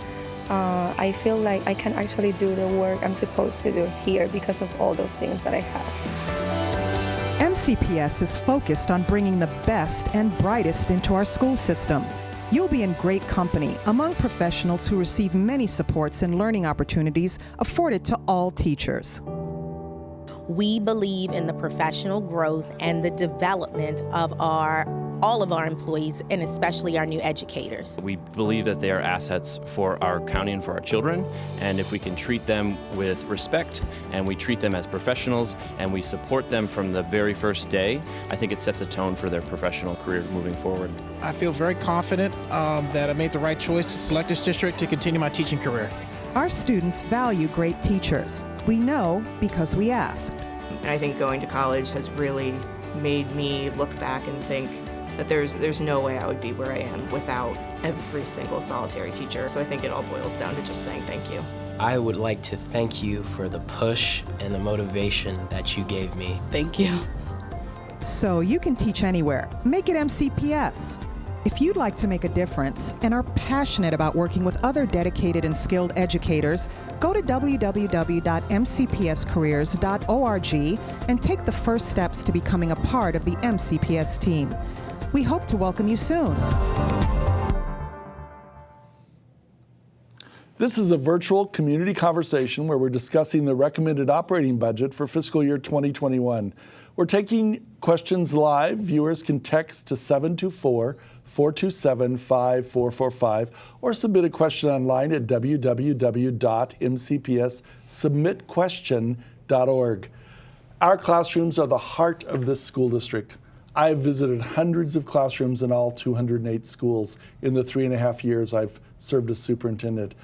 I feel like I can actually do the work I'm supposed to do here because of all those things that I have. MCPS is focused on bringing the best and brightest into our school system. You'll be in great company among professionals who receive many supports and learning opportunities afforded to all teachers. We believe in the professional growth and the development of all of our employees, and especially our new educators. We believe that they are assets for our county and for our children, and if we can treat them with respect and we treat them as professionals and we support them from the very first day, I think it sets a tone for their professional career moving forward. I feel very confident that I made the right choice to select this district to continue my teaching career. Our students value great teachers. We know because we asked. And I think going to college has really made me look back and think that there's no way I would be where I am without every single solitary teacher. So I think it all boils down to just saying thank you. I would like to thank you for the push and the motivation that you gave me. Thank you. So you can teach anywhere. Make it MCPS. If you'd like to make a difference and are passionate about working with other dedicated and skilled educators, go to www.mcpscareers.org and take the first steps to becoming a part of the MCPS team. We hope to welcome you soon. This is a virtual community conversation where we're discussing the recommended operating budget for fiscal year 2021. We're taking questions live. Viewers can text to 724-427-5445 or submit a question online at www.mcps-submitquestion.org. Our classrooms are the heart of this school district. I have visited hundreds of classrooms in all 208 schools in the 3.5 years I've served as superintendent.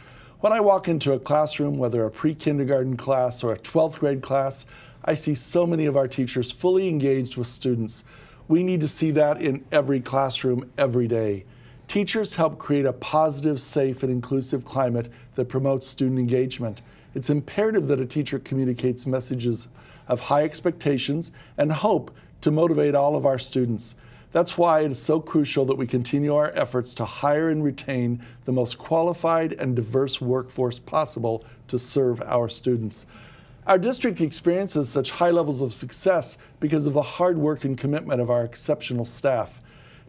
When I walk into a classroom, whether a pre-kindergarten class or a 12th grade class, I see so many of our teachers fully engaged with students. We need to see that in every classroom every day. Teachers help create a positive, safe, and inclusive climate that promotes student engagement. It's imperative that a teacher communicates messages of high expectations and hope to motivate all of our students. That's why it is so crucial that we continue our efforts to hire and retain the most qualified and diverse workforce possible to serve our students. Our district experiences such high levels of success because of the hard work and commitment of our exceptional staff.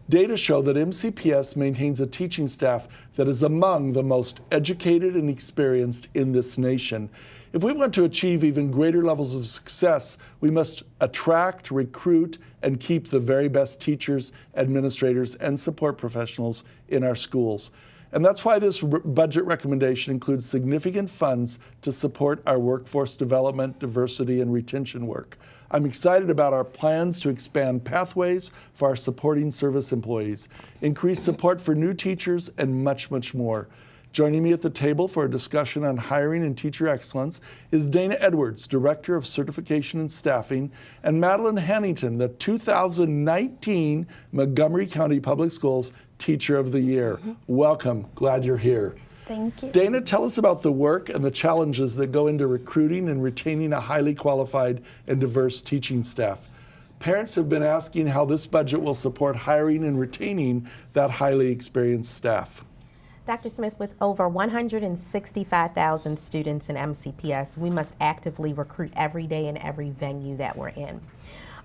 Data show that MCPS maintains a teaching staff that is among the most educated and experienced in this nation. If we want to achieve even greater levels of success, we must attract, recruit, and keep the very best teachers, administrators, and support professionals in our schools. And that's why this budget recommendation includes significant funds to support our workforce development, diversity, and retention work. I'm excited about our plans to expand pathways for our supporting service employees, increase support for new teachers, and much, much more. Joining me at the table for a discussion on hiring and teacher excellence is Dana Edwards, Director of Certification and Staffing, and Madeline Hannington, the 2019 Montgomery County Public Schools Teacher of the Year. Welcome. Glad you're here. Thank you. Dana, tell us about the work and the challenges that go into recruiting and retaining a highly qualified and diverse teaching staff. Parents have been asking how this budget will support hiring and retaining that highly experienced staff. Dr. Smith, with over 165,000 students in MCPS, we must actively recruit every day in every venue that we're in.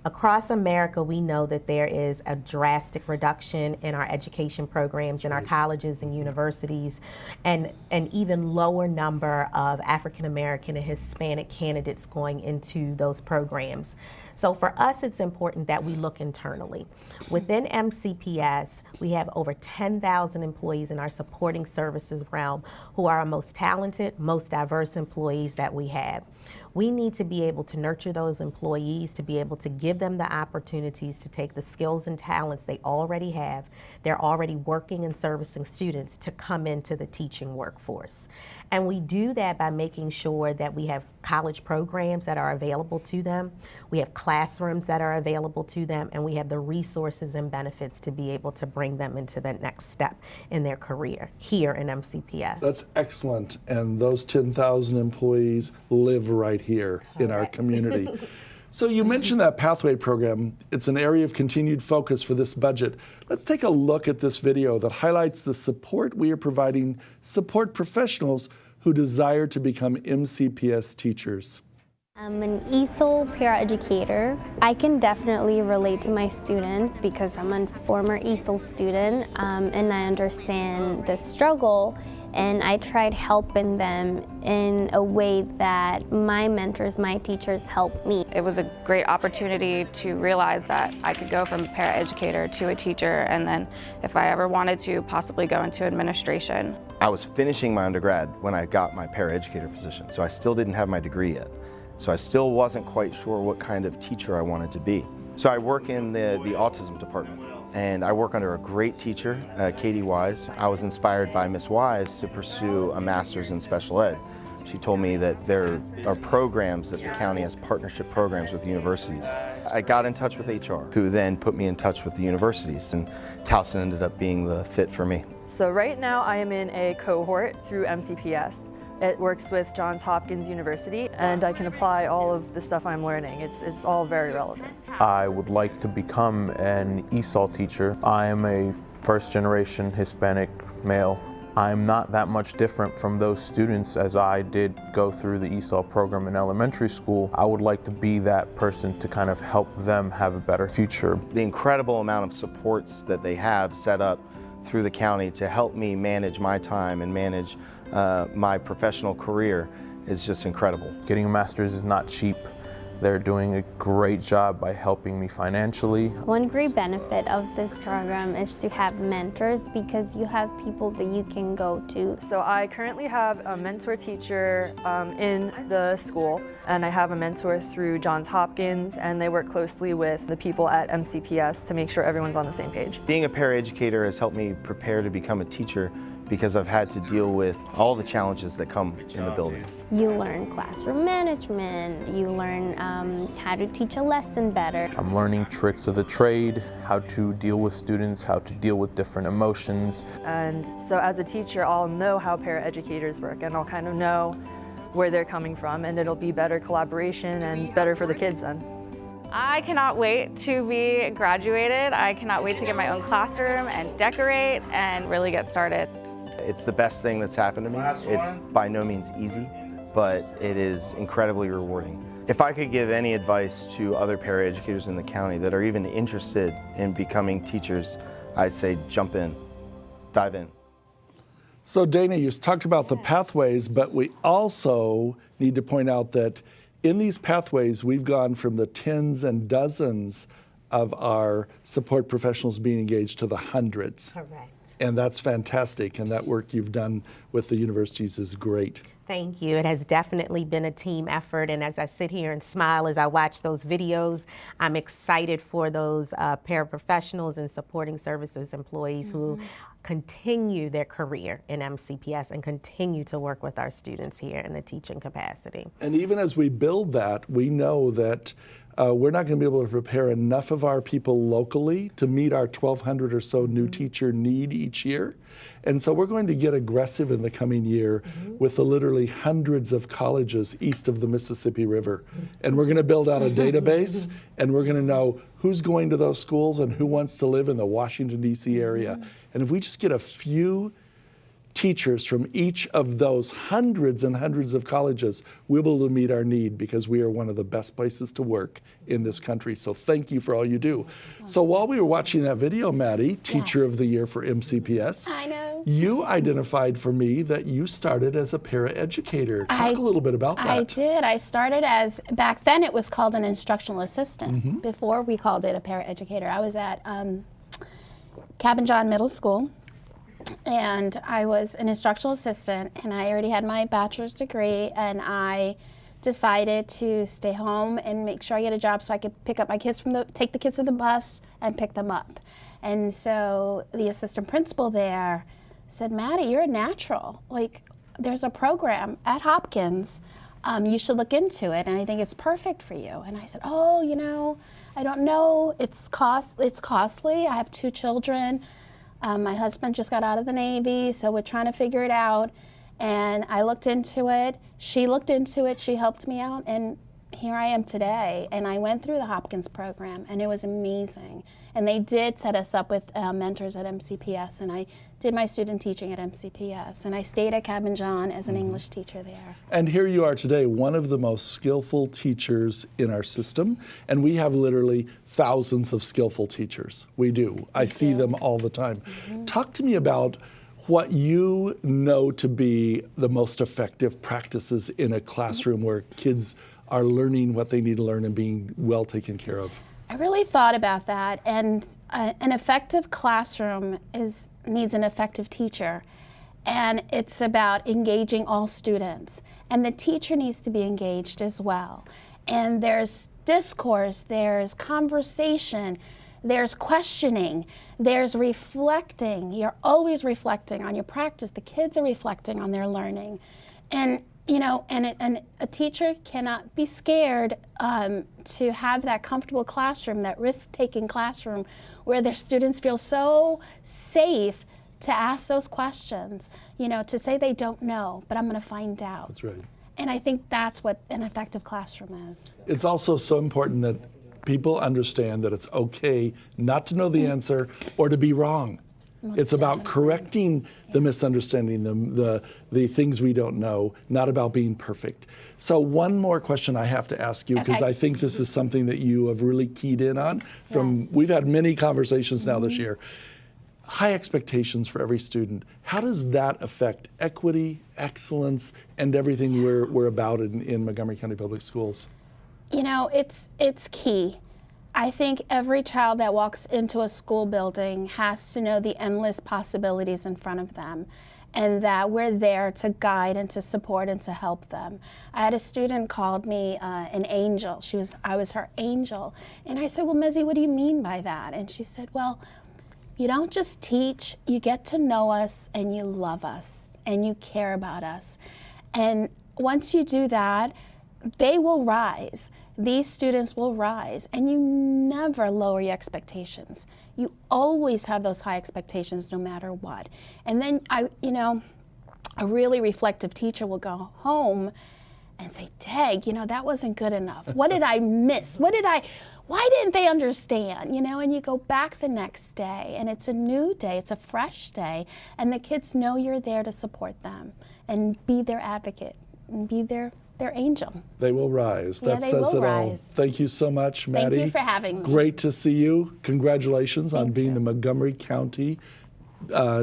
Across America, we know that there is a drastic reduction in our education programs in our colleges and universities, and an even lower number of African American and Hispanic candidates going into those programs. So for us, it's important that we look internally. Within MCPS, we have over 10,000 employees in our supporting services realm who are our most talented, most diverse employees that we have. We need to be able to nurture those employees, to be able to give them the opportunities to take the skills and talents they already have. They're already working and servicing students to come into the teaching workforce. And we do that by making sure that we have college programs that are available to them, we have classrooms that are available to them, and we have the resources and benefits to be able to bring them into the next step in their career here in MCPS. That's excellent, and those 10,000 employees live right here in our community. So you mentioned that pathway program. It's an area of continued focus for this budget. Let's take a look at this video that highlights the support we are providing support professionals who desire to become MCPS teachers. I'm an ESOL paraeducator. I can definitely relate to my students because I'm a former ESOL student, and I understand the struggle, and I tried helping them in a way that my mentors, my teachers helped me. It was a great opportunity to realize that I could go from a paraeducator to a teacher, and then if I ever wanted to, possibly go into administration. I was finishing my undergrad when I got my paraeducator position, so I still didn't have my degree yet. So I still wasn't quite sure what kind of teacher I wanted to be. So I work in the autism department, and I work under a great teacher, Katie Wise. I was inspired by Miss Wise to pursue a master's in special ed. She told me that there are programs that the county has partnership programs with universities. I got in touch with HR, who then put me in touch with the universities, and Towson ended up being the fit for me. So right now I am in a cohort through MCPS. It works with Johns Hopkins University, and I can apply all of the stuff I'm learning. It's all very relevant. I would like to become an ESOL teacher. I am a first-generation Hispanic male. I'm not that much different from those students as I did go through the ESOL program in elementary school. I would like to be that person to kind of help them have a better future. The incredible amount of supports that they have set up through the county to help me manage my time and manage my professional career is just incredible. Getting a master's is not cheap. They're doing a great job by helping me financially. One great benefit of this program is to have mentors because you have people that you can go to. So I currently have a mentor teacher in the school, and I have a mentor through Johns Hopkins, and they work closely with the people at MCPS to make sure everyone's on the same page. Being a paraeducator has helped me prepare to become a teacher because I've had to deal with all the challenges that come in the building. You learn classroom management, you learn how to teach a lesson better. I'm learning tricks of the trade, how to deal with students, how to deal with different emotions. And so as a teacher, I'll know how paraeducators work, and I'll kind of know where they're coming from, and it'll be better collaboration and better for the kids then. I cannot wait to be graduated. I cannot wait to get my own classroom and decorate and really get started. It's the best thing that's happened to me. It's by no means easy, but it is incredibly rewarding. If I could give any advice to other paraeducators in the county that are even interested in becoming teachers, I'd say jump in, dive in. So Dana, you talked about the pathways, but we also need to point out that in these pathways, we've gone from the tens and dozens of our support professionals being engaged to the hundreds. Correct. And that's fantastic, and that work you've done with the universities is great. Thank you. It has definitely been a team effort, and as I sit here and smile as I watch those videos, I'm excited for those paraprofessionals and supporting services employees who continue their career in MCPS and continue to work with our students here in the teaching capacity. And even as we build that, we know that we're not going to be able to prepare enough of our people locally to meet our 1,200 or so new teacher need each year. And so we're going to get aggressive in the coming year with the literally hundreds of colleges east of the Mississippi River. And we're going to build out a database, and we're going to know who's going to those schools and who wants to live in the Washington, D.C. area. And if we just get a few teachers from each of those hundreds and hundreds of colleges, we'll be able to meet our need, because we are one of the best places to work in this country. So thank you for all you do. So while we were watching that video, Maddie, Teacher of the Year for MCPS, I know. You identified for me that you started as a paraeducator. Talk a little bit about that. I did. I started as, back then it was called an instructional assistant. Before we called it a paraeducator. I was at Cabin John Middle School, and I was an instructional assistant, and I already had my bachelor's degree, and I decided to stay home and make sure I get a job so I could pick up my kids take the kids to the bus and pick them up. And so the assistant principal there said, Maddie, you're a natural. Like, there's a program at Hopkins, you should look into it, and I think it's perfect for you. And I said, oh, you know, I don't know, it's costly. I have 2 children. My husband just got out of the Navy, so we're trying to figure it out. And I looked into it, she looked into it, she helped me out, and here I am today. And I went through the Hopkins program, and it was amazing. And they did set us up with mentors at MCPS, and I did my student teaching at MCPS, and I stayed at Cabin John as an English teacher there. And here you are today, one of the most skillful teachers in our system, and we have literally thousands of skillful teachers. We do. I see them all the time. Talk to me about what you know to be the most effective practices in a classroom where kids are learning what they need to learn and being well taken care of. I really thought about that, and an effective classroom needs an effective teacher. And it's about engaging all students. And the teacher needs to be engaged as well. And there's discourse, there's conversation, there's questioning, there's reflecting. You're always reflecting on your practice. The kids are reflecting on their learning. And you know, and a teacher cannot be scared to have that comfortable classroom, that risk-taking classroom where their students feel so safe to ask those questions, you know, to say they don't know, but I'm going to find out. That's right. And I think that's what an effective classroom is. It's also so important that people understand that it's okay not to know the answer or to be wrong. It's about correcting the misunderstanding, the things we don't know, not about being perfect. So one more question I have to ask you, because I think this is something that you have really keyed in on. We've had many conversations now this year. High expectations for every student. How does that affect equity, excellence, and everything we're about in Montgomery County Public Schools? You know, it's key. I think every child that walks into a school building has to know the endless possibilities in front of them, and that we're there to guide and to support and to help them. I had a student called me an angel. I was her angel. And I said, well, Mizzy, what do you mean by that? And she said, well, you don't just teach, you get to know us and you love us and you care about us. And once you do that, they will rise. These students will rise, and you never lower your expectations. You always have those high expectations no matter what. And then a really reflective teacher will go home and say, Dag, you know, that wasn't good enough. What did I miss? Why didn't they understand? You know, and you go back the next day, and it's a new day, it's a fresh day, and the kids know you're there to support them and be their advocate. and be their angel. They will rise. Yeah, That they says will it all. rise. Thank you so much, Maddie. Thank you for having me. Great to see you. Congratulations on being the Montgomery County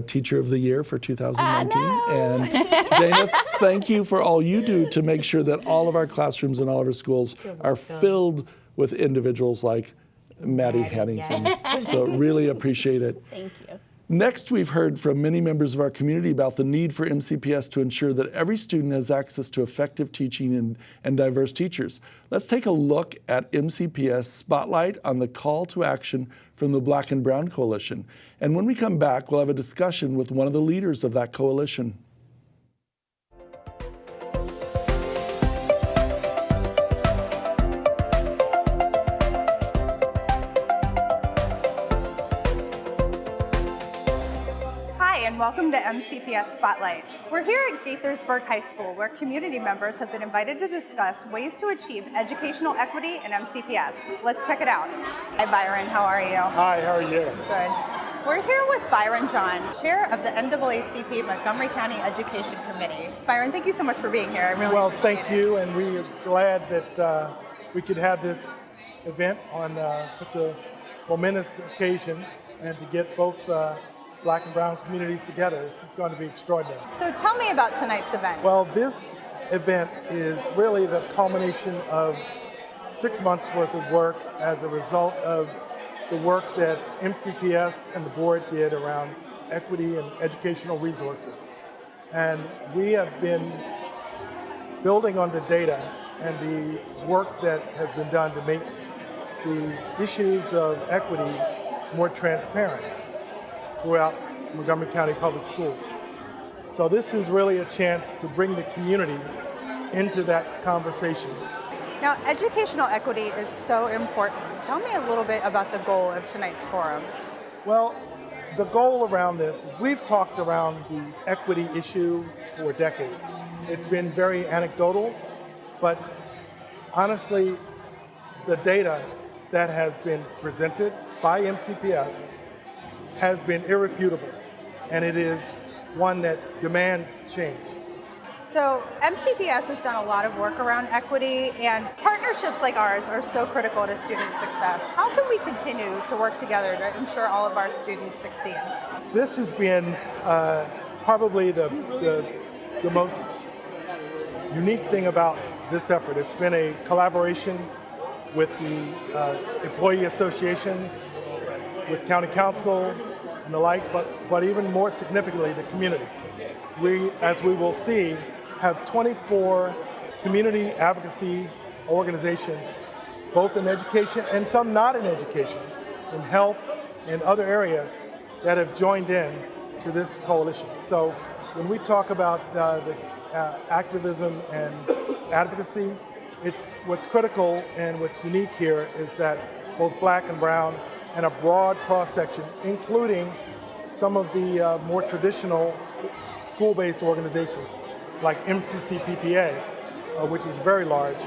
Teacher of the Year for 2019. And Dana, thank you for all you do to make sure that all of our classrooms and all of our schools are filled with individuals like Maddie Haddington. Yes. So really appreciate it. Thank you. Next, we've heard from many members of our community about the need for MCPS to ensure that every student has access to effective teaching and diverse teachers. Let's take a look at MCPS Spotlight on the call to action from the Black and Brown Coalition. And when we come back, we'll have a discussion with one of the leaders of that coalition. And welcome to MCPS Spotlight. We're here at Gaithersburg High School, where community members have been invited to discuss ways to achieve educational equity in MCPS. Let's check it out. Hi Byron, how are you? Hi, how are you? Good. We're here with Byron John, Chair of the NAACP Montgomery County Education Committee. Byron, thank you so much for being here. I really appreciate thank you, and we are glad that we could have this event on such a momentous occasion, and to get both Black and Brown communities together. It's going to be extraordinary. So tell me about tonight's event. Well, this event is really the culmination of 6 months worth of work as a result of the work that MCPS and the board did around equity and educational resources. And we have been building on the data and the work that has been done to make the issues of equity more transparent throughout Montgomery County Public Schools. So this is really a chance to bring the community into that conversation. Now, educational equity is so important. Tell me a little bit about the goal of tonight's forum. Well, the goal around this is we've talked around the equity issues for decades. It's been very anecdotal, but honestly, the data that has been presented by MCPS has been irrefutable, and it is one that demands change. So MCPS has done a lot of work around equity, and partnerships like ours are so critical to student success. How can we continue to work together to ensure all of our students succeed? This has been probably the most unique thing about this effort. It's been a collaboration with the employee associations, with county council and the like, but even more significantly, the community. We, as we will see, have 24 community advocacy organizations, both in education and some not in education, in health and other areas, that have joined in to this coalition. So when we talk about the activism and advocacy, it's what's critical and what's unique here is that both Black and Brown and a broad cross-section, including some of the more traditional school-based organizations like MCCPTA, which is very large,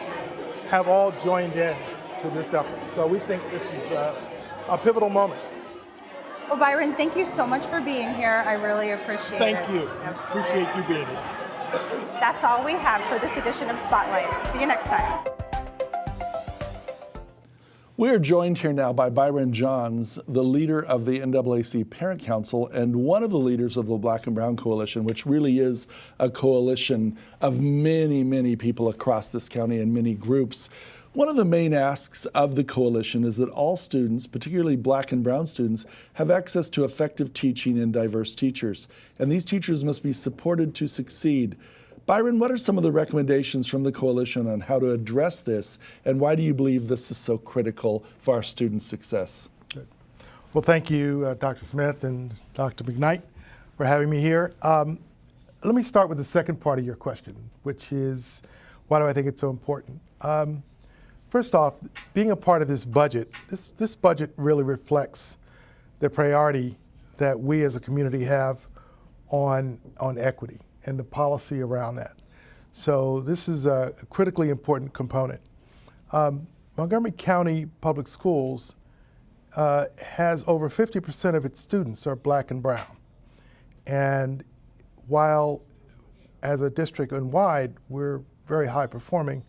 have all joined in to this effort. So we think this is a pivotal moment. Well, Byron, thank you so much for being here. I really appreciate it. Thank you. Appreciate you being here. That's all we have for this edition of Spotlight. See you next time. We are joined here now by Byron Johns, the leader of the NAACP Parent Council and one of the leaders of the Black and Brown Coalition, which really is a coalition of many, many people across this county and many groups. One of the main asks of the coalition is that all students, particularly Black and Brown students, have access to effective teaching and diverse teachers. And these teachers must be supported to succeed. Byron, what are some of the recommendations from the coalition on how to address this, and why do you believe this is so critical for our students' success? Good. Well, thank you, Dr. Smith and Dr. McKnight, for having me here. Let me start with the second part of your question, which is, why do I think it's so important? First off, being a part of this budget, this budget really reflects the priority that we as a community have on equity and the policy around that. So this is a critically important component. Montgomery County Public Schools has over 50% of its students are Black and Brown. And while as a district and wide, we're very high performing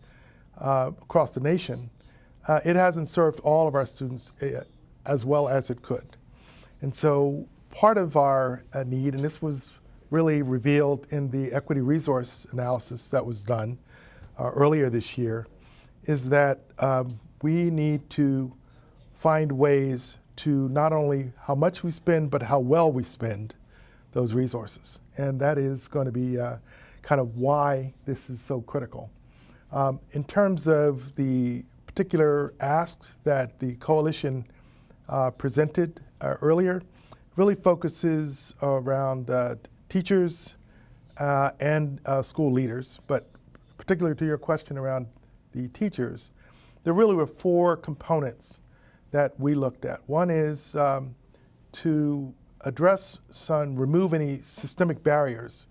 across the nation. It hasn't served all of our students as well as it could. And so part of our need, and this was really revealed in the equity resource analysis that was done earlier this year, is that we need to find ways to not only how much we spend, but how well we spend those resources. And that is going to be kind of why this is so critical. In terms of the particular asks that the coalition presented earlier, really focuses around teachers and school leaders, but particularly to your question around the teachers, there really were 4 components that we looked at. One is to address remove any systemic barriers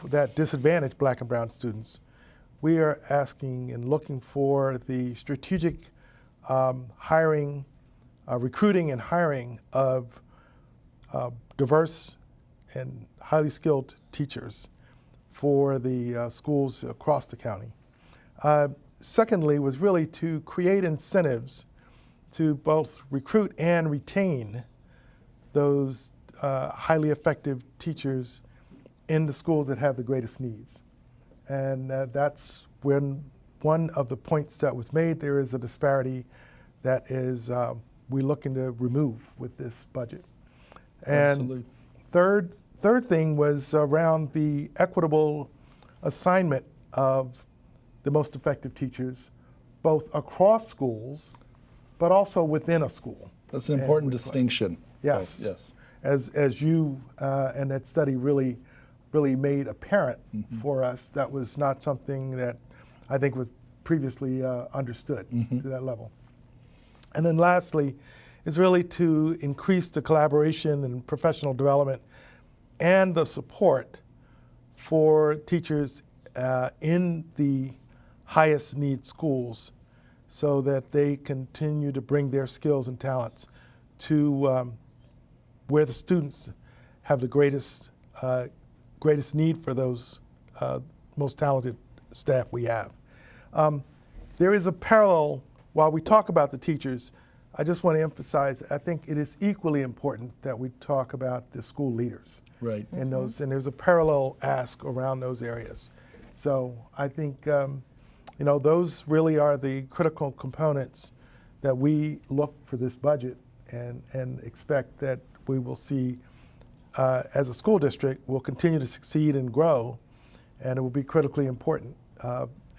that disadvantage Black and brown students. We are asking and looking for the strategic hiring, recruiting and hiring of diverse and highly skilled teachers for the schools across the county. Secondly was really to create incentives to both recruit and retain those highly effective teachers in the schools that have the greatest needs. And that's when one of the points that was made, there is a disparity that is we're looking to remove with this budget. And Absolutely. third thing was around the equitable assignment of the most effective teachers, both across schools, but also within a school. That's an important distinction. Yes. Yes. As you and that study really made apparent for us, that was not something that I think was previously understood to that level. And then lastly, is really to increase the collaboration and professional development and the support for teachers in the highest need schools so that they continue to bring their skills and talents to where the students have the greatest need for those most talented staff we have. There is a parallel, while we talk about the teachers, I just want to emphasize, I think it is equally important that we talk about the school leaders. Right. And there's a parallel ask around those areas. So I think, those really are the critical components that we look for this budget and expect that we will see as a school district will continue to succeed and grow, and it will be critically important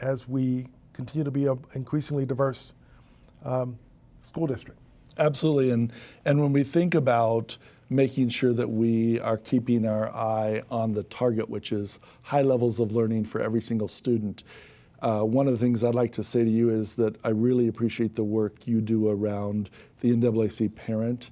as we continue to be an increasingly diverse school district. Absolutely, and when we think about making sure that we are keeping our eye on the target, which is high levels of learning for every single student, one of the things I'd like to say to you is that I really appreciate the work you do around the NAAC Parent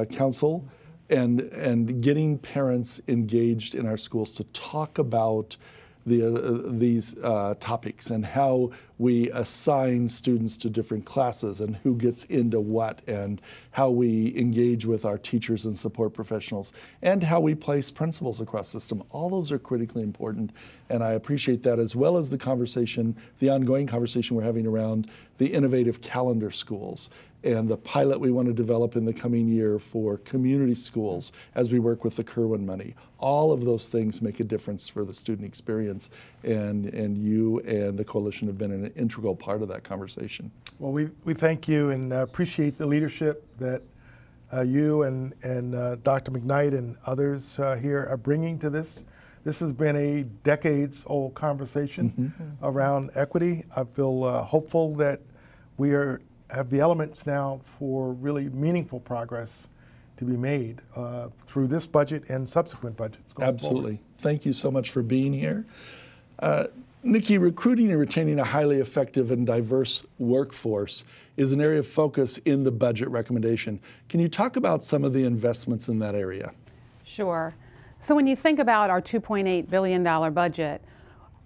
Council and getting parents engaged in our schools to talk about these topics and how we assign students to different classes and who gets into what and how we engage with our teachers and support professionals and how we place principals across the system. All those are critically important, and I appreciate that, as well as the conversation, the ongoing conversation we're having around the innovative calendar schools and the pilot we want to develop in the coming year for community schools as we work with the Kerwin money. All of those things make a difference for the student experience, and you and the coalition have been an integral part of that conversation. Well, we thank you and appreciate the leadership that you and Dr. McKnight and others here are bringing to this. This has been a decades-old conversation around equity. I feel hopeful that we have the elements now for really meaningful progress to be made through this budget and subsequent budgets going Absolutely. forward. Thank you so much for being here. Nikki, recruiting and retaining a highly effective and diverse workforce is an area of focus in the budget recommendation. Can you talk about some of the investments in that area? Sure. So when you think about our $2.8 billion budget,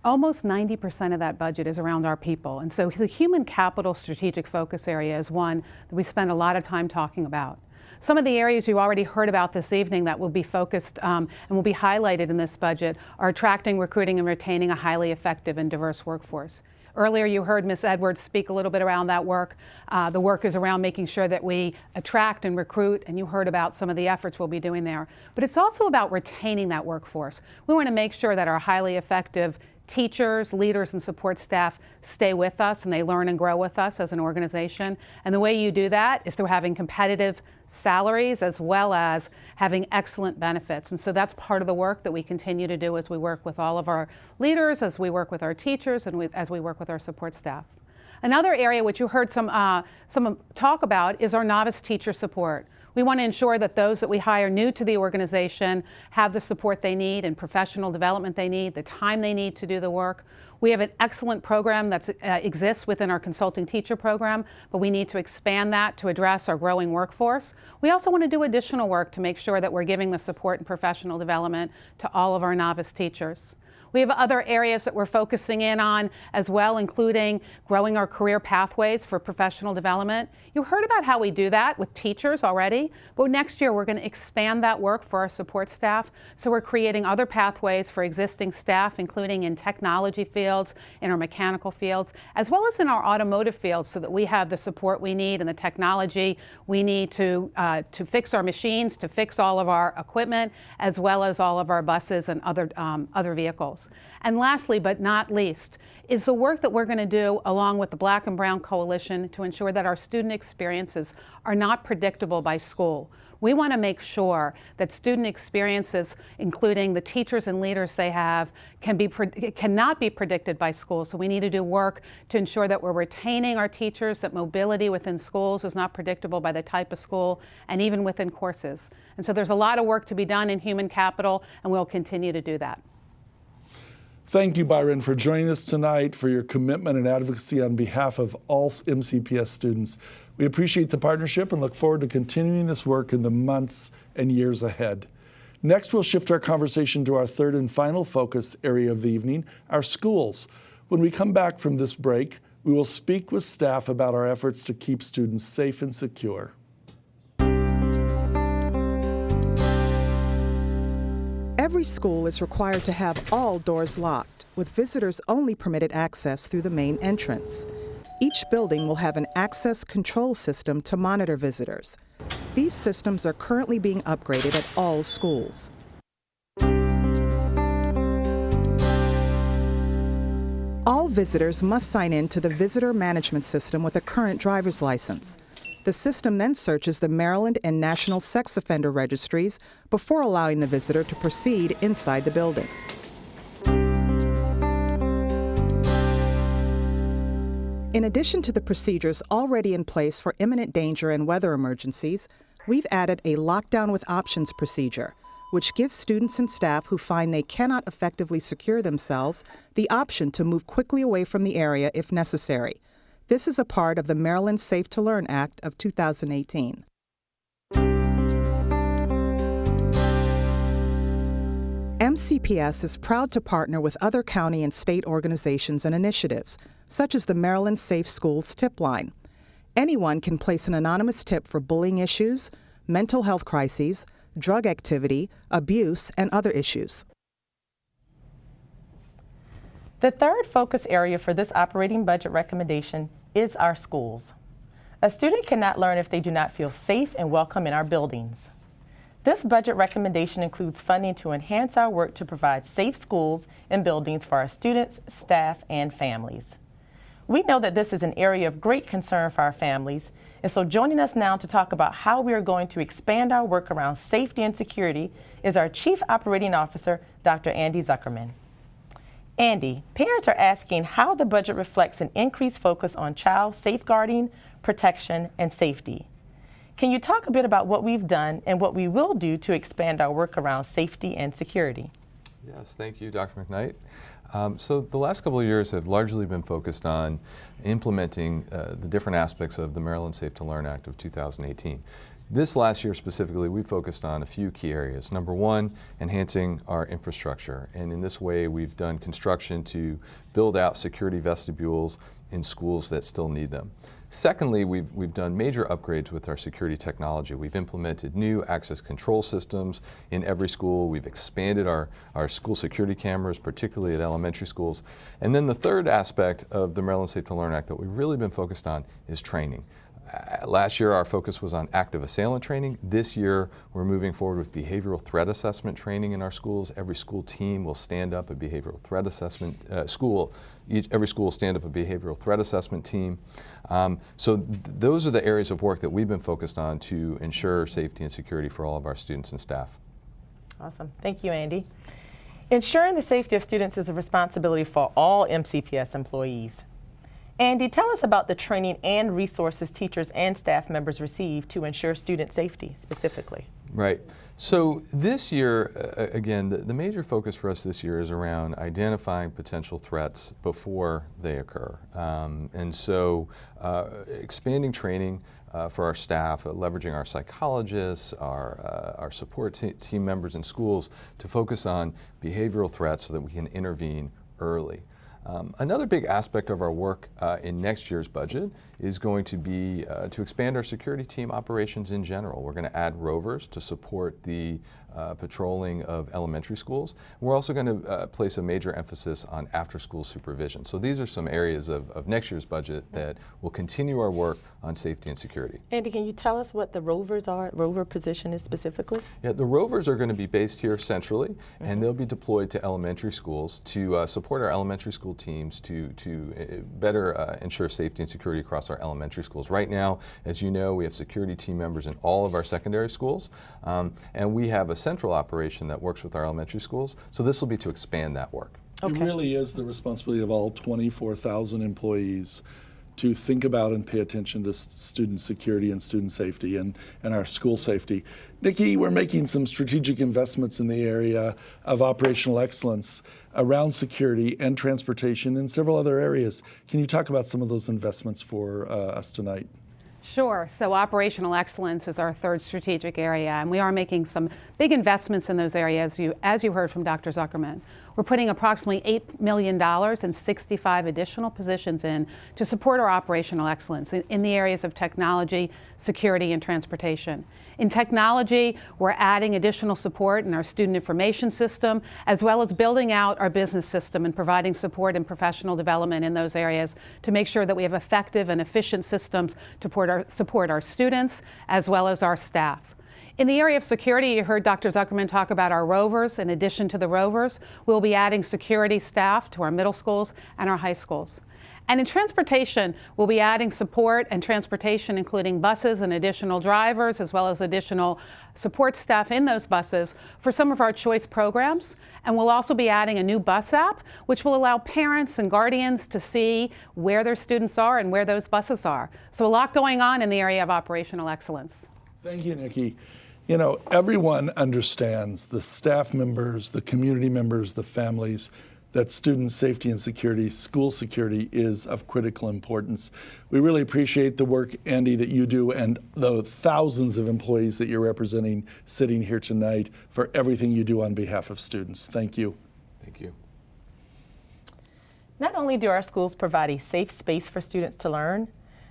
almost 90% of that budget is around our people. And so the human capital strategic focus area is one that we spend a lot of time talking about. Some of the areas you already heard about this evening that will be focused and will be highlighted in this budget are attracting, recruiting, and retaining a highly effective and diverse workforce. Earlier you heard Ms. Edwards speak a little bit around that work. The work is around making sure that we attract and recruit, and you heard about some of the efforts we'll be doing there. But it's also about retaining that workforce. We want to make sure that our highly effective teachers, leaders, and support staff stay with us and they learn and grow with us as an organization. And the way you do that is through having competitive salaries as well as having excellent benefits. And so that's part of the work that we continue to do as we work with all of our leaders, as we work with our teachers, and as we work with our support staff. Another area which you heard some talk about is our novice teacher support. We want to ensure that those that we hire new to the organization have the support they need and professional development they need, the time they need to do the work. We have an excellent program that exists within our consulting teacher program, but we need to expand that to address our growing workforce. We also want to do additional work to make sure that we're giving the support and professional development to all of our novice teachers. We have other areas that we're focusing in on as well, including growing our career pathways for professional development. You heard about how we do that with teachers already, but next year we're going to expand that work for our support staff. So we're creating other pathways for existing staff, including in technology fields, in our mechanical fields, as well as in our automotive fields, so that we have the support we need and the technology we need to fix our machines, to fix all of our equipment, as well as all of our buses and other vehicles. And lastly, but not least, is the work that we're going to do along with the Black and Brown Coalition to ensure that our student experiences are not predictable by school. We want to make sure that student experiences, including the teachers and leaders they have, cannot be predicted by school. So we need to do work to ensure that we're retaining our teachers, that mobility within schools is not predictable by the type of school, and even within courses. And so there's a lot of work to be done in human capital, and we'll continue to do that. Thank you, Byron, for joining us tonight, for your commitment and advocacy on behalf of all MCPS students. We appreciate the partnership and look forward to continuing this work in the months and years ahead. Next, we'll shift our conversation to our third and final focus area of the evening, our schools. When we come back from this break, we will speak with staff about our efforts to keep students safe and secure. Every school is required to have all doors locked, with visitors only permitted access through the main entrance. Each building will have an access control system to monitor visitors. These systems are currently being upgraded at all schools. All visitors must sign in to the visitor management system with a current driver's license. The system then searches the Maryland and National Sex Offender Registries before allowing the visitor to proceed inside the building. In addition to the procedures already in place for imminent danger and weather emergencies, we've added a lockdown with options procedure, which gives students and staff who find they cannot effectively secure themselves the option to move quickly away from the area if necessary. This is a part of the Maryland Safe to Learn Act of 2018. MCPS is proud to partner with other county and state organizations and initiatives, such as the Maryland Safe Schools Tip Line. Anyone can place an anonymous tip for bullying issues, mental health crises, drug activity, abuse, and other issues. The third focus area for this operating budget recommendation is our schools. A student cannot learn if they do not feel safe and welcome in our buildings. This budget recommendation includes funding to enhance our work to provide safe schools and buildings for our students, staff, and families. We know that this is an area of great concern for our families, and so joining us now to talk about how we are going to expand our work around safety and security is our Chief Operating Officer, Dr. Andy Zuckerman. Andy, parents are asking how the budget reflects an increased focus on child safeguarding, protection, and safety. Can you talk a bit about what we've done and what we will do to expand our work around safety and security? Yes, thank you, Dr. McKnight. So the last couple of years have largely been focused on implementing the different aspects of the Maryland Safe to Learn Act of 2018. This last year specifically, we focused on a few key areas. Number one, enhancing our infrastructure. And in this way, we've done construction to build out security vestibules in schools that still need them. Secondly, we've done major upgrades with our security technology. We've implemented new access control systems in every school. We've expanded our school security cameras, particularly at elementary schools. And then the third aspect of the Maryland Safe to Learn Act that we've really been focused on is training. Last year, our focus was on active assailant training. This year, we're moving forward with behavioral threat assessment training in our schools. Every school team will stand up a behavioral threat assessment every school will stand up a behavioral threat assessment team. Those are the areas of work that we've been focused on to ensure safety and security for all of our students and staff. Awesome. Thank you, Andy. Ensuring the safety of students is a responsibility for all MCPS employees. Andy, tell us about the training and resources teachers and staff members receive to ensure student safety specifically. Right. So this year, again, the major focus for us this year is around identifying potential threats before they occur. Expanding training for our staff, leveraging our psychologists, our support team members in schools to focus on behavioral threats so that we can intervene early. Another big aspect of our work in next year's budget is going to be to expand our security team operations in general. We're going to add rovers to support the patrolling of elementary schools. We're also going to place a major emphasis on after-school supervision. So these are some areas of next year's budget that will continue our work on safety and security. Andy, can you tell us what the rover position is specifically? Yeah, the rovers are going to be based here centrally, and they'll be deployed to elementary schools to support our elementary school teams to better ensure safety and security across our elementary schools. Right now, as you know, we have security team members in all of our secondary schools, and we have a central operation that works with our elementary schools, so this will be to expand that work. Okay. It really is the responsibility of all 24,000 employees to think about and pay attention to student security and student safety and our school safety. Nikki, we're making some strategic investments in the area of operational excellence around security and transportation and several other areas. Can you talk about some of those investments for us tonight? Sure. So operational excellence is our third strategic area, and we are making some big investments in those areas, as you heard from Dr. Zuckerman. We're putting approximately $8 million and 65 additional positions in to support our operational excellence in the areas of technology, security, and transportation. In technology, we're adding additional support in our student information system, as well as building out our business system and providing support and professional development in those areas to make sure that we have effective and efficient systems to support our students as well as our staff. In the area of security, you heard Dr. Zuckerman talk about our rovers. In addition to the rovers, we'll be adding security staff to our middle schools and our high schools. And in transportation, we'll be adding support and transportation, including buses and additional drivers, as well as additional support staff in those buses for some of our choice programs. And we'll also be adding a new bus app, which will allow parents and guardians to see where their students are and where those buses are. So a lot going on in the area of operational excellence. Thank you, Nikki. You know, everyone understands, the staff members, the community members, the families, that student safety and security, school security is of critical importance. We really appreciate the work, Andy, that you do and the thousands of employees that you're representing sitting here tonight for everything you do on behalf of students. Thank you. Thank you. Not only do our schools provide a safe space for students to learn,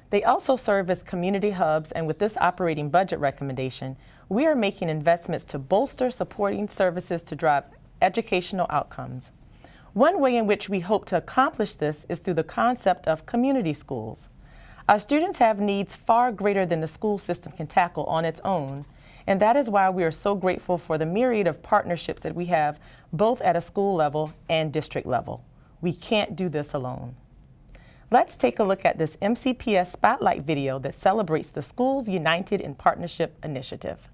they also serve as community hubs, and with this operating budget recommendation, we are making investments to bolster supporting services to drive educational outcomes. One way in which we hope to accomplish this is through the concept of community schools. Our students have needs far greater than the school system can tackle on its own, and that is why we are so grateful for the myriad of partnerships that we have both at a school level and district level. We can't do this alone. Let's take a look at this MCPS Spotlight video that celebrates the Schools United in Partnership initiative.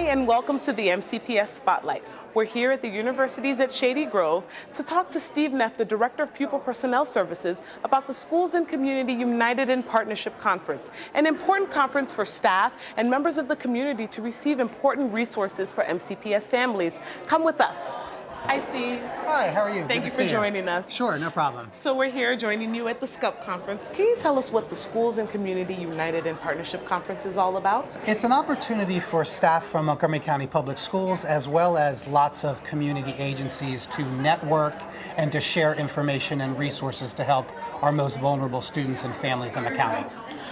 And welcome to the MCPS Spotlight. We're here at the universities at Shady Grove to talk to Steve Neff, the Director of Pupil Personnel Services, about the Schools and Community United in Partnership Conference, an important conference for staff and members of the community to receive important resources for MCPS families. Come with us. Hi, Steve. Hi, how are you? Thank you for joining us. Sure, no problem. So we're here joining you at the SCUP conference. Can you tell us what the Schools and Community United in Partnership Conference is all about? It's an opportunity for staff from Montgomery County Public Schools as well as lots of community agencies to network and to share information and resources to help our most vulnerable students and families in the county.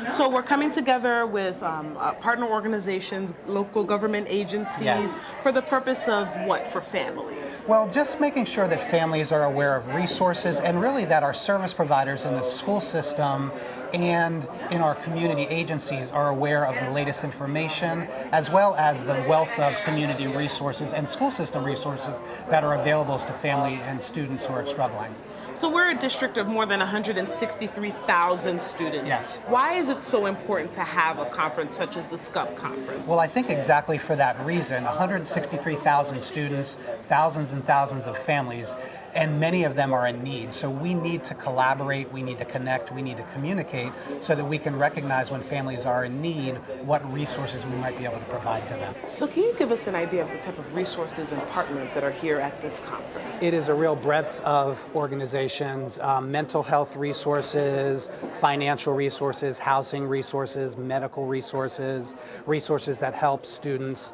So we're coming together with partner organizations, local government agencies, Yes. for the purpose of what, for families? Well, just making sure that families are aware of resources and really that our service providers in the school system and in our community agencies are aware of the latest information as well as the wealth of community resources and school system resources that are available to family and students who are struggling. So we're a district of more than 163,000 students. Yes. Why is it so important to have a conference such as the SCUP conference? Well, I think exactly for that reason. 163,000 students, thousands and thousands of families, and many of them are in need. So we need to collaborate, we need to connect, we need to communicate so that we can recognize when families are in need what resources we might be able to provide to them. So can you give us an idea of the type of resources and partners that are here at this conference? It is a real breadth of organizations, mental health resources, financial resources, housing resources, medical resources, resources that help students,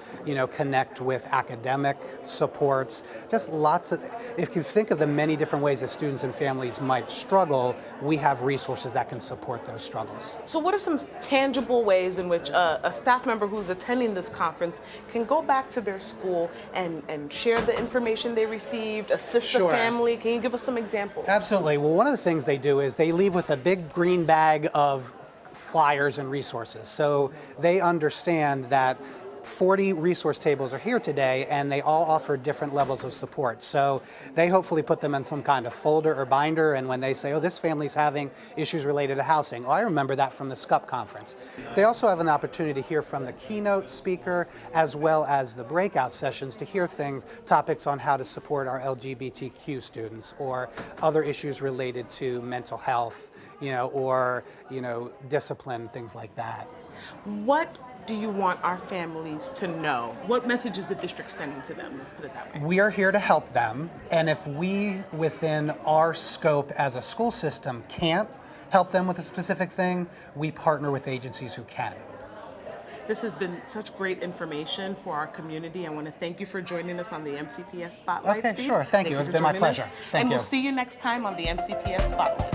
connect with academic supports, just lots of, if you think of the many different ways that students and families might struggle, we have resources that can support those struggles. So what are some tangible ways in which a staff member who's attending this conference can go back to their school and share the information they received, assist the family? Can you give us some examples? Absolutely. Well, one of the things they do is they leave with a big green bag of flyers and resources. So they understand that 40 resource tables are here today, and they all offer different levels of support. So they hopefully put them in some kind of folder or binder, and when they say, oh, this family's having issues related to housing, oh, I remember that from the SCUP conference. They also have an opportunity to hear from the keynote speaker as well as the breakout sessions to hear topics on how to support our LGBTQ students or other issues related to mental health, or discipline, things like that. What do you want our families to know? What message is the district sending to them? Let's put it that way. We are here to help them, and if we, within our scope as a school system, can't help them with a specific thing, we partner with agencies who can. This has been such great information for our community. I want to thank you for joining us on the MCPS Spotlight, Okay, Steve. sure. Thank you. It's been my pleasure. Thank and you. we'll see you next time on the MCPS Spotlight.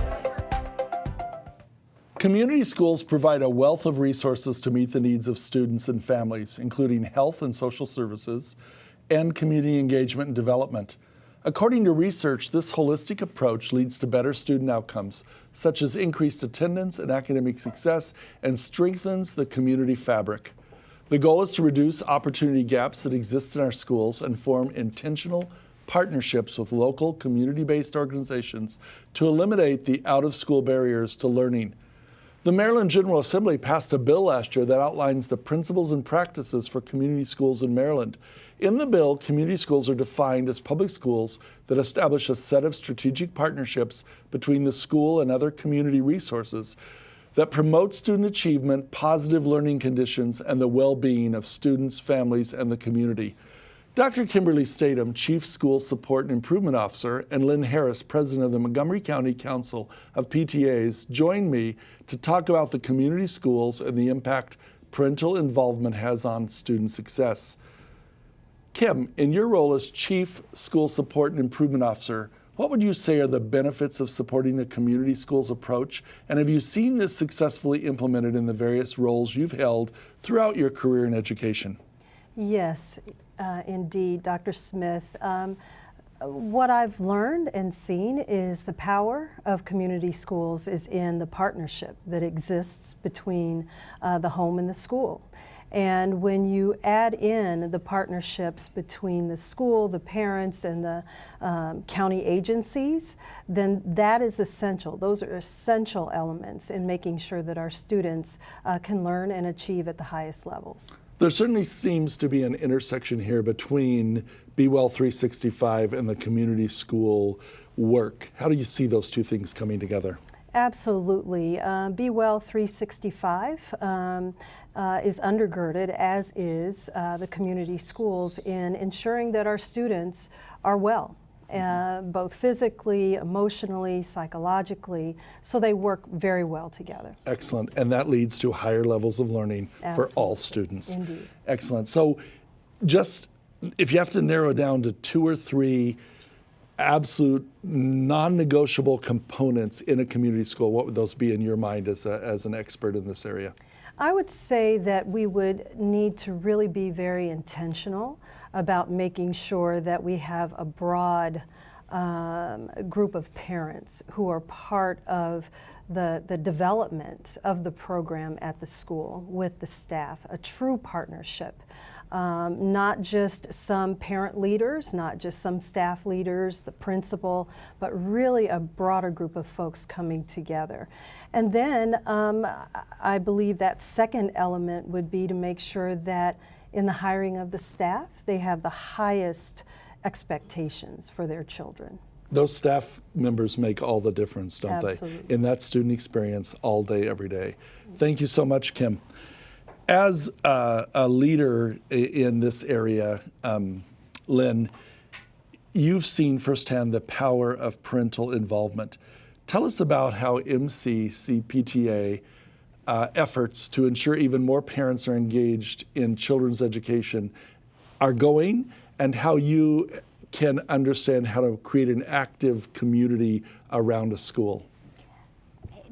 Community schools provide a wealth of resources to meet the needs of students and families, including health and social services and community engagement and development. According to research, this holistic approach leads to better student outcomes, such as increased attendance and academic success, and strengthens the community fabric. The goal is to reduce opportunity gaps that exist in our schools and form intentional partnerships with local community-based organizations to eliminate the out-of-school barriers to learning. The Maryland General Assembly passed a bill last year that outlines the principles and practices for community schools in Maryland. In the bill, community schools are defined as public schools that establish a set of strategic partnerships between the school and other community resources that promote student achievement, positive learning conditions, and the well-being of students, families, and the community. Dr. Kimberly Statham, Chief School Support and Improvement Officer, and Lynn Harris, President of the Montgomery County Council of PTAs, joined me to talk about the community schools and the impact parental involvement has on student success. Kim, in your role as Chief School Support and Improvement Officer, what would you say are the benefits of supporting a community schools approach? And have you seen this successfully implemented in the various roles you've held throughout your career in education? Yes, indeed, Dr. Smith. What I've learned and seen is the power of community schools is in the partnership that exists between the home and the school. And when you add in the partnerships between the school, the parents, and the county agencies, then that is essential. Those are essential elements in making sure that our students can learn and achieve at the highest levels. There certainly seems to be an intersection here between Be Well 365 and the community school work. How do you see those two things coming together? Absolutely. Be Well 365 is undergirded, as is the community schools, in ensuring that our students are well, both physically, emotionally, psychologically, so they work very well together. Excellent. And that leads to higher levels of learning for all students. Indeed. Excellent. So just if you have to narrow down to 2 or 3 absolute non-negotiable components in a community school, what would those be in your mind as an expert in this area? I would say that we would need to really be very intentional about making sure that we have a broad group of parents who are part of the development of the program at the school with the staff, a true partnership. Not just some parent leaders, not just some staff leaders, the principal, but really a broader group of folks coming together. And then I believe that second element would be to make sure that in the hiring of the staff, they have the highest expectations for their children. Those staff members make all the difference, don't Absolutely. they? In that student experience all day, every day. Thank you so much, Kim. As a leader in this area, Lynn, you've seen firsthand the power of parental involvement. Tell us about how MCPS-MD efforts to ensure even more parents are engaged in children's education are going, and how you can understand how to create an active community around a school.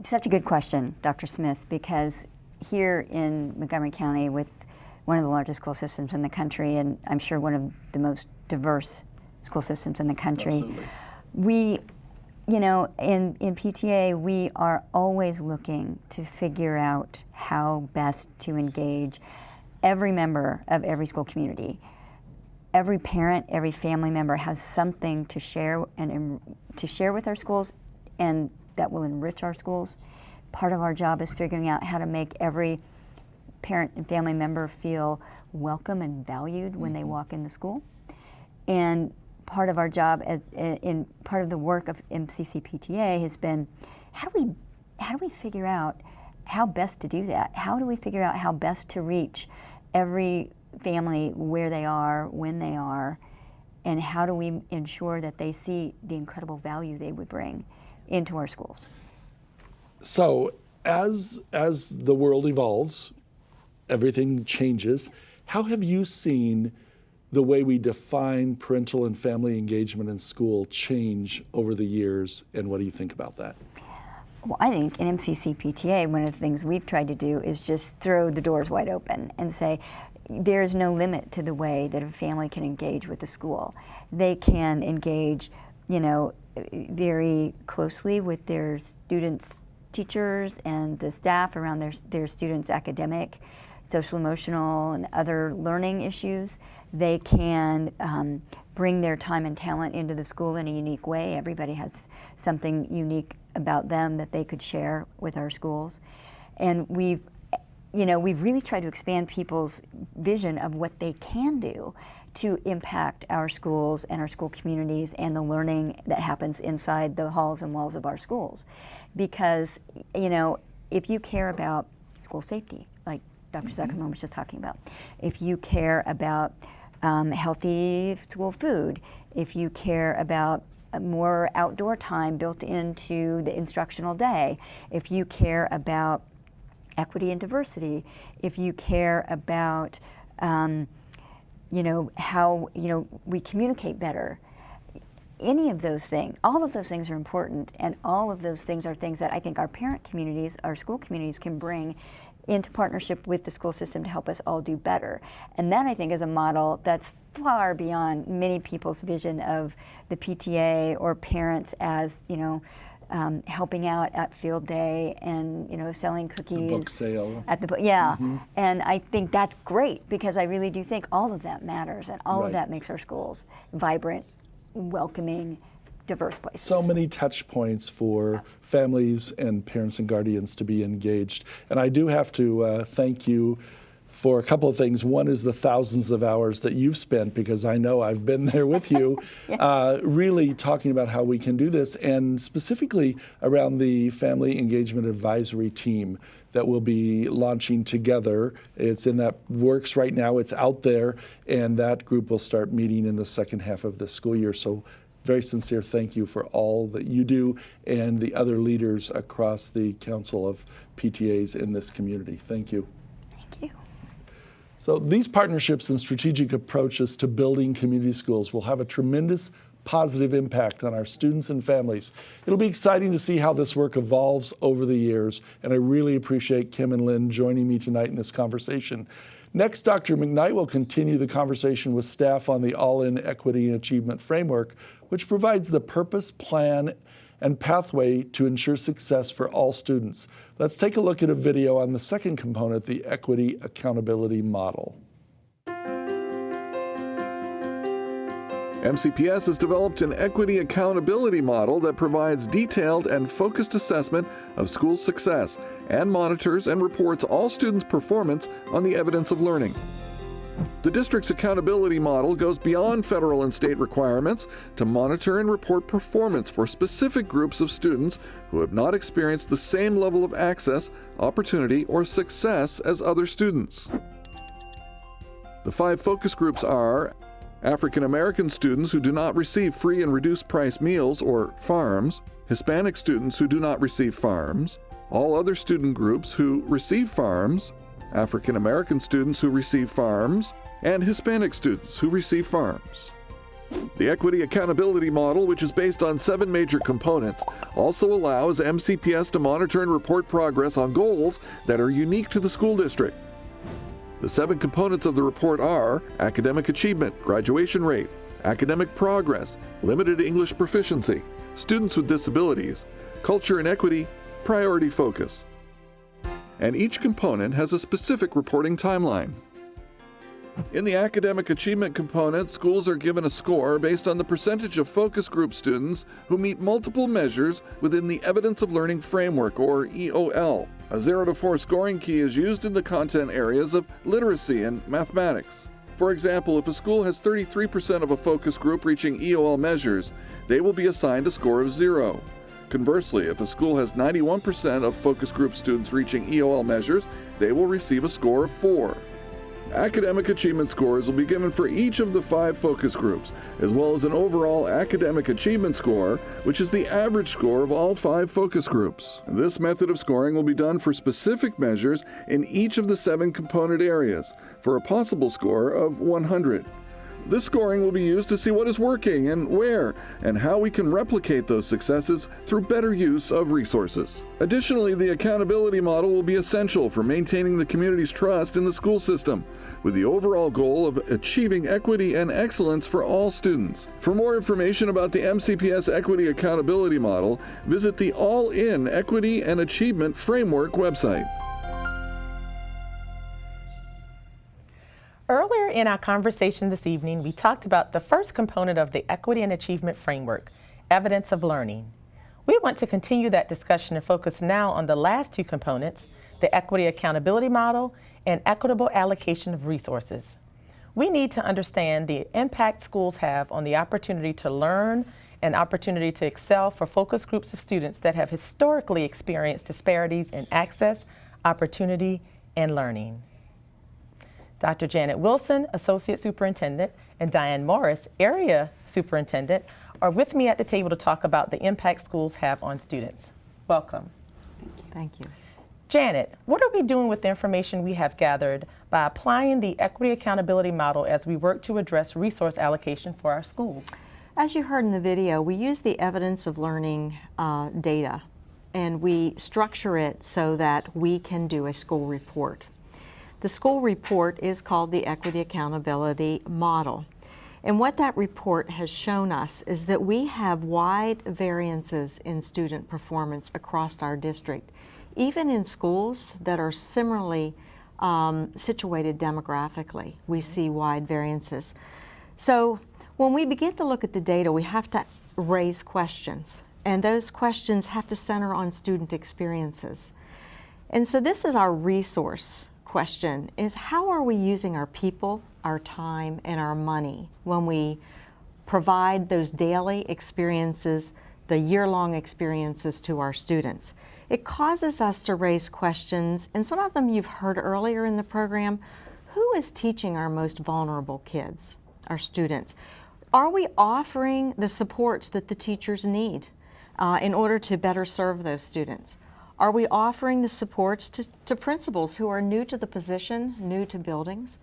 Such a good question, Dr. Smith, because here in Montgomery County, with one of the largest school systems in the country, and I'm sure one of the most diverse school systems in the country, Absolutely. We, in PTA, we are always looking to figure out how best to engage every member of every school community. Every parent, every family member has something to share and to share with our schools, and that will enrich our schools. Part of our job is figuring out how to make every parent and family member feel welcome and valued when they walk in the school. And part of our job, in part of the work of MCPS-MD has been, how do we figure out how best to do that? How do we figure out how best to reach every family where they are, when they are, and how do we ensure that they see the incredible value they would bring into our schools? So as the world evolves, everything changes. How have you seen the way we define parental and family engagement in school change over the years, and what do you think about that? Well, I think in MCPS-MD, one of the things we've tried to do is just throw the doors wide open and say, there is no limit to the way that a family can engage with the school. They can engage, very closely with their students' teachers and the staff around their students' academic, social, emotional, and other learning issues. They can bring their time and talent into the school in a unique way. Everybody has something unique about them that they could share with our schools. And we've really tried to expand people's vision of what they can do to impact our schools and our school communities and the learning that happens inside the halls and walls of our schools. Because, if you care about school safety, like Dr. Zuckerman was just talking about, if you care about healthy school food, if you care about more outdoor time built into the instructional day, if you care about equity and diversity, if you care about how we communicate better, any of those things, all of those things are important, and all of those things are things that I think our parent communities, our school communities can bring into partnership with the school system to help us all do better. And that, I think, is a model that's far beyond many people's vision of the PTA or parents as, helping out at field day and, selling cookies. The book sale. At the book, yeah. Mm-hmm. And I think that's great, because I really do think all of that matters, and all of that makes our schools vibrant, welcoming, diverse places. So many touch points for families and parents and guardians to be engaged. And I do have to thank you for a couple of things. One is the thousands of hours that you've spent, because I know I've been there with you, really talking about how we can do this, and specifically around the Family Engagement Advisory Team that we'll be launching together. It's in that works right now, it's out there, and that group will start meeting in the second half of the school year. So very sincere thank you for all that you do and the other leaders across the Council of PTAs in this community. Thank you. Thank you. So these partnerships and strategic approaches to building community schools will have a tremendous positive impact on our students and families. It'll be exciting to see how this work evolves over the years, and I really appreciate Kim and Lynn joining me tonight in this conversation. Next, Dr. McKnight will continue the conversation with staff on the All-In Equity and Achievement Framework, which provides the purpose, plan, and pathway to ensure success for all students. Let's take a look at a video on the second component, the Equity Accountability Model. MCPS has developed an equity accountability model that provides detailed and focused assessment of school success and monitors and reports all students' performance on the evidence of learning. The district's accountability model goes beyond federal and state requirements to monitor and report performance for specific groups of students who have not experienced the same level of access, opportunity, or success as other students. The 5 focus groups are African American students who do not receive free and reduced price meals or FARMs, Hispanic students who do not receive FARMs, all other student groups who receive FARMs, African American students who receive FARMs, and Hispanic students who receive FARMs. The Equity Accountability Model, which is based on 7 major components, also allows MCPS to monitor and report progress on goals that are unique to the school district. The 7 components of the report are academic achievement, graduation rate, academic progress, limited English proficiency, students with disabilities, culture and equity, priority focus. And each component has a specific reporting timeline. In the academic achievement component, schools are given a score based on the percentage of focus group students who meet multiple measures within the Evidence of Learning Framework, or EOL. A 0 to 4 scoring key is used in the content areas of literacy and mathematics. For example, if a school has 33% of a focus group reaching EOL measures, they will be assigned a score of 0. Conversely, if a school has 91% of focus group students reaching EOL measures, they will receive a score of 4. Academic achievement scores will be given for each of the 5 focus groups, as well as an overall academic achievement score, which is the average score of all 5 focus groups. This method of scoring will be done for specific measures in each of the 7 component areas, for a possible score of 100. This scoring will be used to see what is working and where, and how we can replicate those successes through better use of resources. Additionally, the accountability model will be essential for maintaining the community's trust in the school system, with the overall goal of achieving equity and excellence for all students. For more information about the MCPS Equity Accountability Model, visit the All-In Equity and Achievement Framework website. Earlier in our conversation this evening, we talked about the first component of the Equity and Achievement Framework, evidence of learning. We want to continue that discussion and focus now on the last 2 components, the Equity Accountability Model and equitable allocation of resources. We need to understand the impact schools have on the opportunity to learn and opportunity to excel for focus groups of students that have historically experienced disparities in access, opportunity, and learning. Dr. Janet Wilson, Associate Superintendent, and Diane Morris, Area Superintendent, are with me at the table to talk about the impact schools have on students. Welcome. Thank you. Janet, what are we doing with the information we have gathered by applying the Equity Accountability Model as we work to address resource allocation for our schools? As you heard in the video, we use the evidence of learning data, and we structure it so that we can do a school report. The school report is called the Equity Accountability Model. And what that report has shown us is that we have wide variances in student performance across our district, even in schools that are similarly situated demographically. We see wide variances. So when we begin to look at the data, we have to raise questions, and those questions have to center on student experiences. And so this is our resource question is, how are we using our people, our time, and our money when we provide those daily experiences, the year-long experiences to our students? It causes us to raise questions, and some of them you've heard earlier in the program. Who is teaching our most vulnerable kids, our students? Are we offering the supports that the teachers need in order to better serve those students? Are we offering the supports to principals who are new to the position, new to buildings?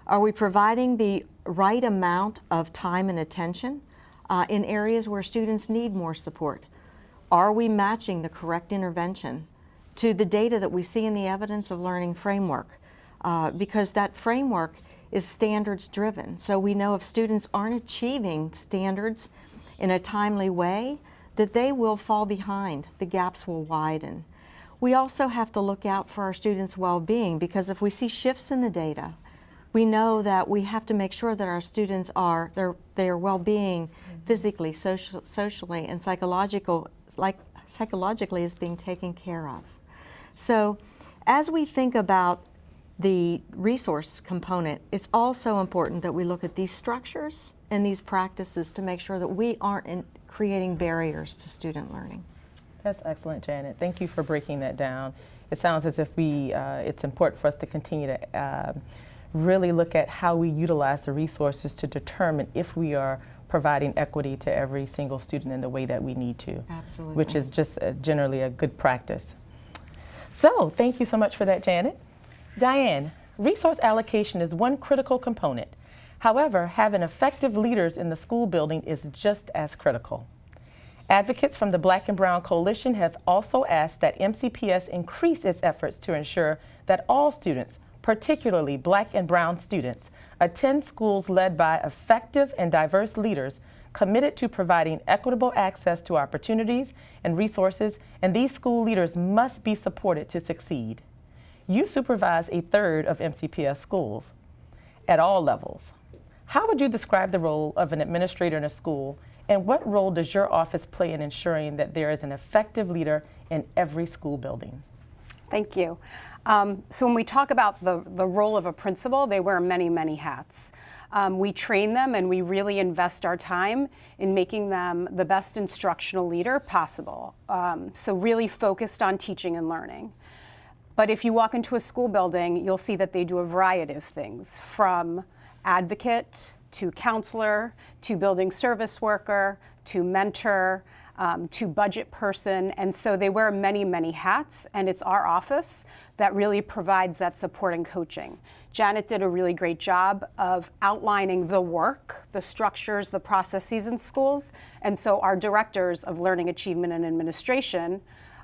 Are we providing the right amount of time and attention in areas where students need more support? Are we matching the correct intervention to the data that we see in the evidence of learning framework? Because that framework is standards driven. So we know if students aren't achieving standards in a timely way, that they will fall behind, the gaps will widen. We also have to look out for our students' well-being, because if we see shifts in the data, we know that we have to make sure that our students are, their well-being physically, socially, and psychologically is being taken care of. So as we think about the resource component, it's also important that we look at these structures and these practices to make sure that we aren't creating barriers to student learning. That's excellent, Janet. Thank you for breaking that down. It sounds as if it's important for us to continue to really look at how we utilize the resources to determine if we are providing equity to every single student in the way that we need to. Absolutely. Which is just generally a good practice. So thank you so much for that, Janet. Diane, resource allocation is one critical component. However, having effective leaders in the school building is just as critical. Advocates from the Black and Brown Coalition have also asked that MCPS increase its efforts to ensure that all students, particularly Black and Brown students, attend schools led by effective and diverse leaders committed to providing equitable access to opportunities and resources, and these school leaders must be supported to succeed. You supervise a third of MCPS schools at all levels. How would you describe the role of an administrator in a school, and what role does your office play in ensuring that there is an effective leader in every school building? Thank you. So when we talk about the role of a principal, they wear many, many hats. We train them and we really invest our time in making them the best instructional leader possible. So really focused on teaching and learning. But if you walk into a school building, you'll see that they do a variety of things, from advocate to counselor to building service worker to mentor, to budget person, and so they wear many, many hats, and it's our office that really provides that support and coaching. Janet did a really great job of outlining the work, the structures, the processes in schools, and so our directors of learning, achievement, and administration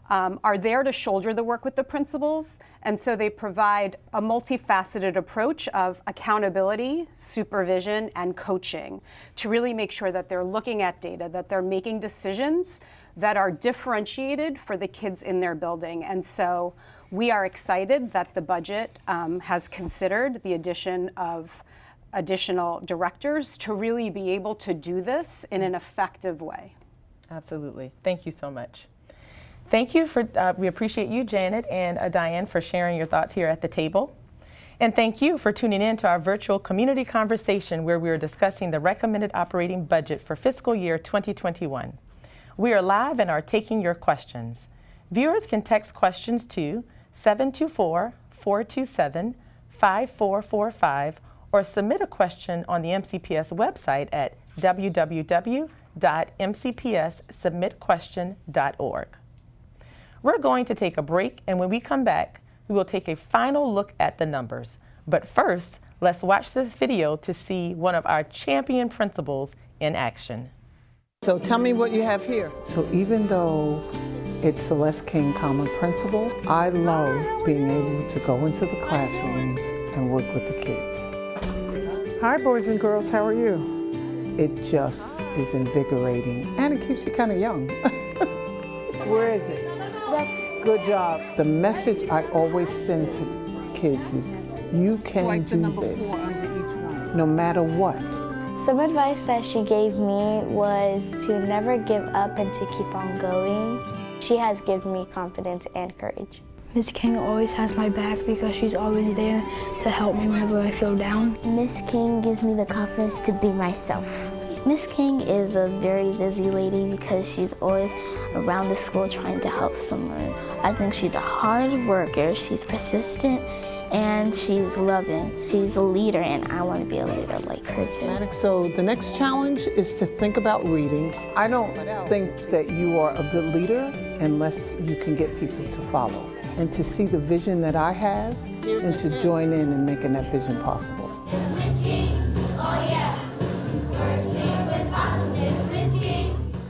are there to shoulder the work with the principals, and so they provide a multifaceted approach of accountability, supervision, and coaching to really make sure that they're looking at data, that they're making decisions that are differentiated for the kids in their building. And so we are excited that the budget has considered the addition of additional directors to really be able to do this in an effective way. Absolutely. Thank you so much. Thank you for, we appreciate you, Janet and Diane, for sharing your thoughts here at the table. And thank you for tuning in to our virtual community conversation where we are discussing the recommended operating budget for fiscal year 2021. We are live and are taking your questions. Viewers can text questions to 724-427-5445 or submit a question on the MCPS website at www.mcpssubmitquestion.org. We're going to take a break, and when we come back, we will take a final look at the numbers. But first, let's watch this video to see one of our champion principals in action. So tell me what you have here. So even though it's Celeste King Common Principal, I love being able to go into the classrooms and work with the kids. Hi, boys and girls, how are you? It just is invigorating, and it keeps you kind of young. Where is it? Good job. The message I always send to kids is, you can do this, no matter what. Some advice that she gave me was to never give up and to keep on going. She has given me confidence and courage. Miss King always has my back because she's always there to help me whenever I feel down. Miss King gives me the confidence to be myself. Miss King is a very busy lady because she's always around the school trying to help someone. I think she's a hard worker, she's persistent, and she's loving. She's a leader, and I want to be a leader like her too. So the next challenge is to think about reading. I don't think that you are a good leader unless you can get people to follow and to see the vision that I have and to join in and making that vision possible.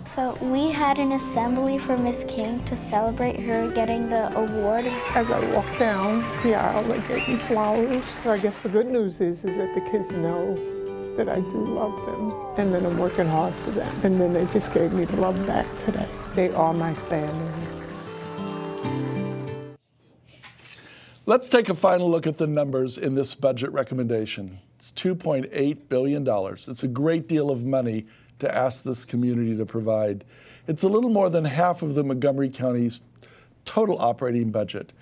So we had an assembly for Miss King to celebrate her getting the award. As I walked down the aisle, they gave me flowers. So I guess the good news is that the kids know that I do love them and that I'm working hard for them. And then they just gave me the love back today. They are my family. Let's take a final look at the numbers in this budget recommendation. It's $2.8 billion. It's a great deal of money to ask this community to provide. It's a little more than half of the Montgomery County's total operating budget.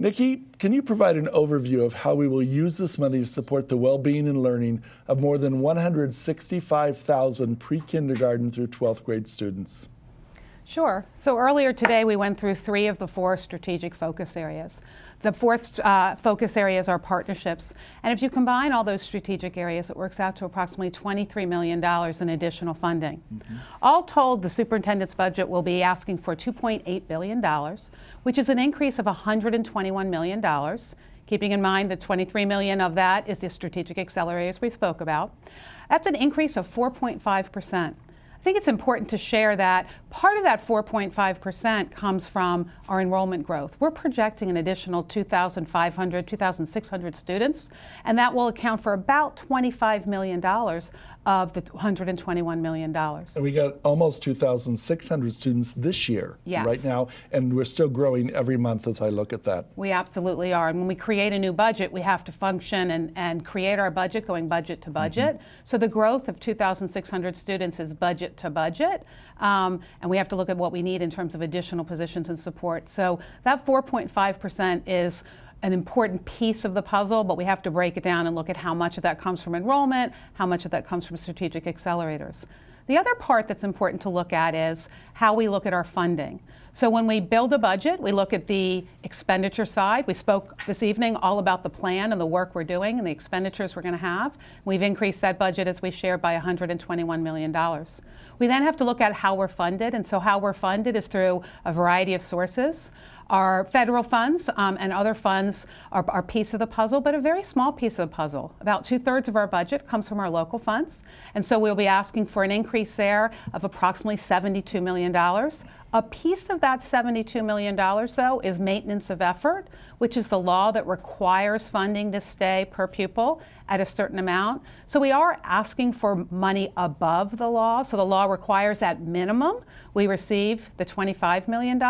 Nikki, can you provide an overview of how we will use this money to support the well-being and learning of more than 165,000 pre-kindergarten through 12th grade students? Sure. So earlier today we went through 3 of the 4 strategic focus areas. The 4th focus area is our partnerships. And if you combine all those strategic areas, it works out to approximately $23 million in additional funding. All told, the superintendent's budget will be asking for $2.8 billion, which is an increase of $121 million. Keeping in mind that $23 million of that is the strategic accelerators we spoke about. That's an increase of 4.5%. I think it's important to share that part of that 4.5% comes from our enrollment growth. We're projecting an additional 2,500, 2,600 students, and that will account for about $25 million of the $121 million. And we got almost 2,600 students this year, yes, right now, and we're still growing every month as I look at that. We absolutely are. And when we create a new budget, we have to function and create our budget going budget to budget. So the growth of 2,600 students is budget to budget. And we have to look at what we need in terms of additional positions and support. So that 4.5% is an important piece of the puzzle, but we have to break it down and look at how much of that comes from enrollment, how much of that comes from strategic accelerators. The other part that's important to look at is how we look at our funding. So when we build a budget, we look at the expenditure side. We spoke this evening all about the plan and the work we're doing and the expenditures we're going to have. We've increased that budget, as we shared, by $121 million. We then have to look at how we're funded, and so how we're funded is through a variety of sources. Our federal funds and other funds are a piece of the puzzle, but a very small piece of the puzzle. About 2/3 of our budget comes from our local funds, and so we'll be asking for an increase there of approximately $72 million. A piece of that $72 million, though, is maintenance of effort, which is the law that requires funding to stay per pupil at a certain amount. So we are asking for money above the law. So the law requires at minimum we receive the $25 million.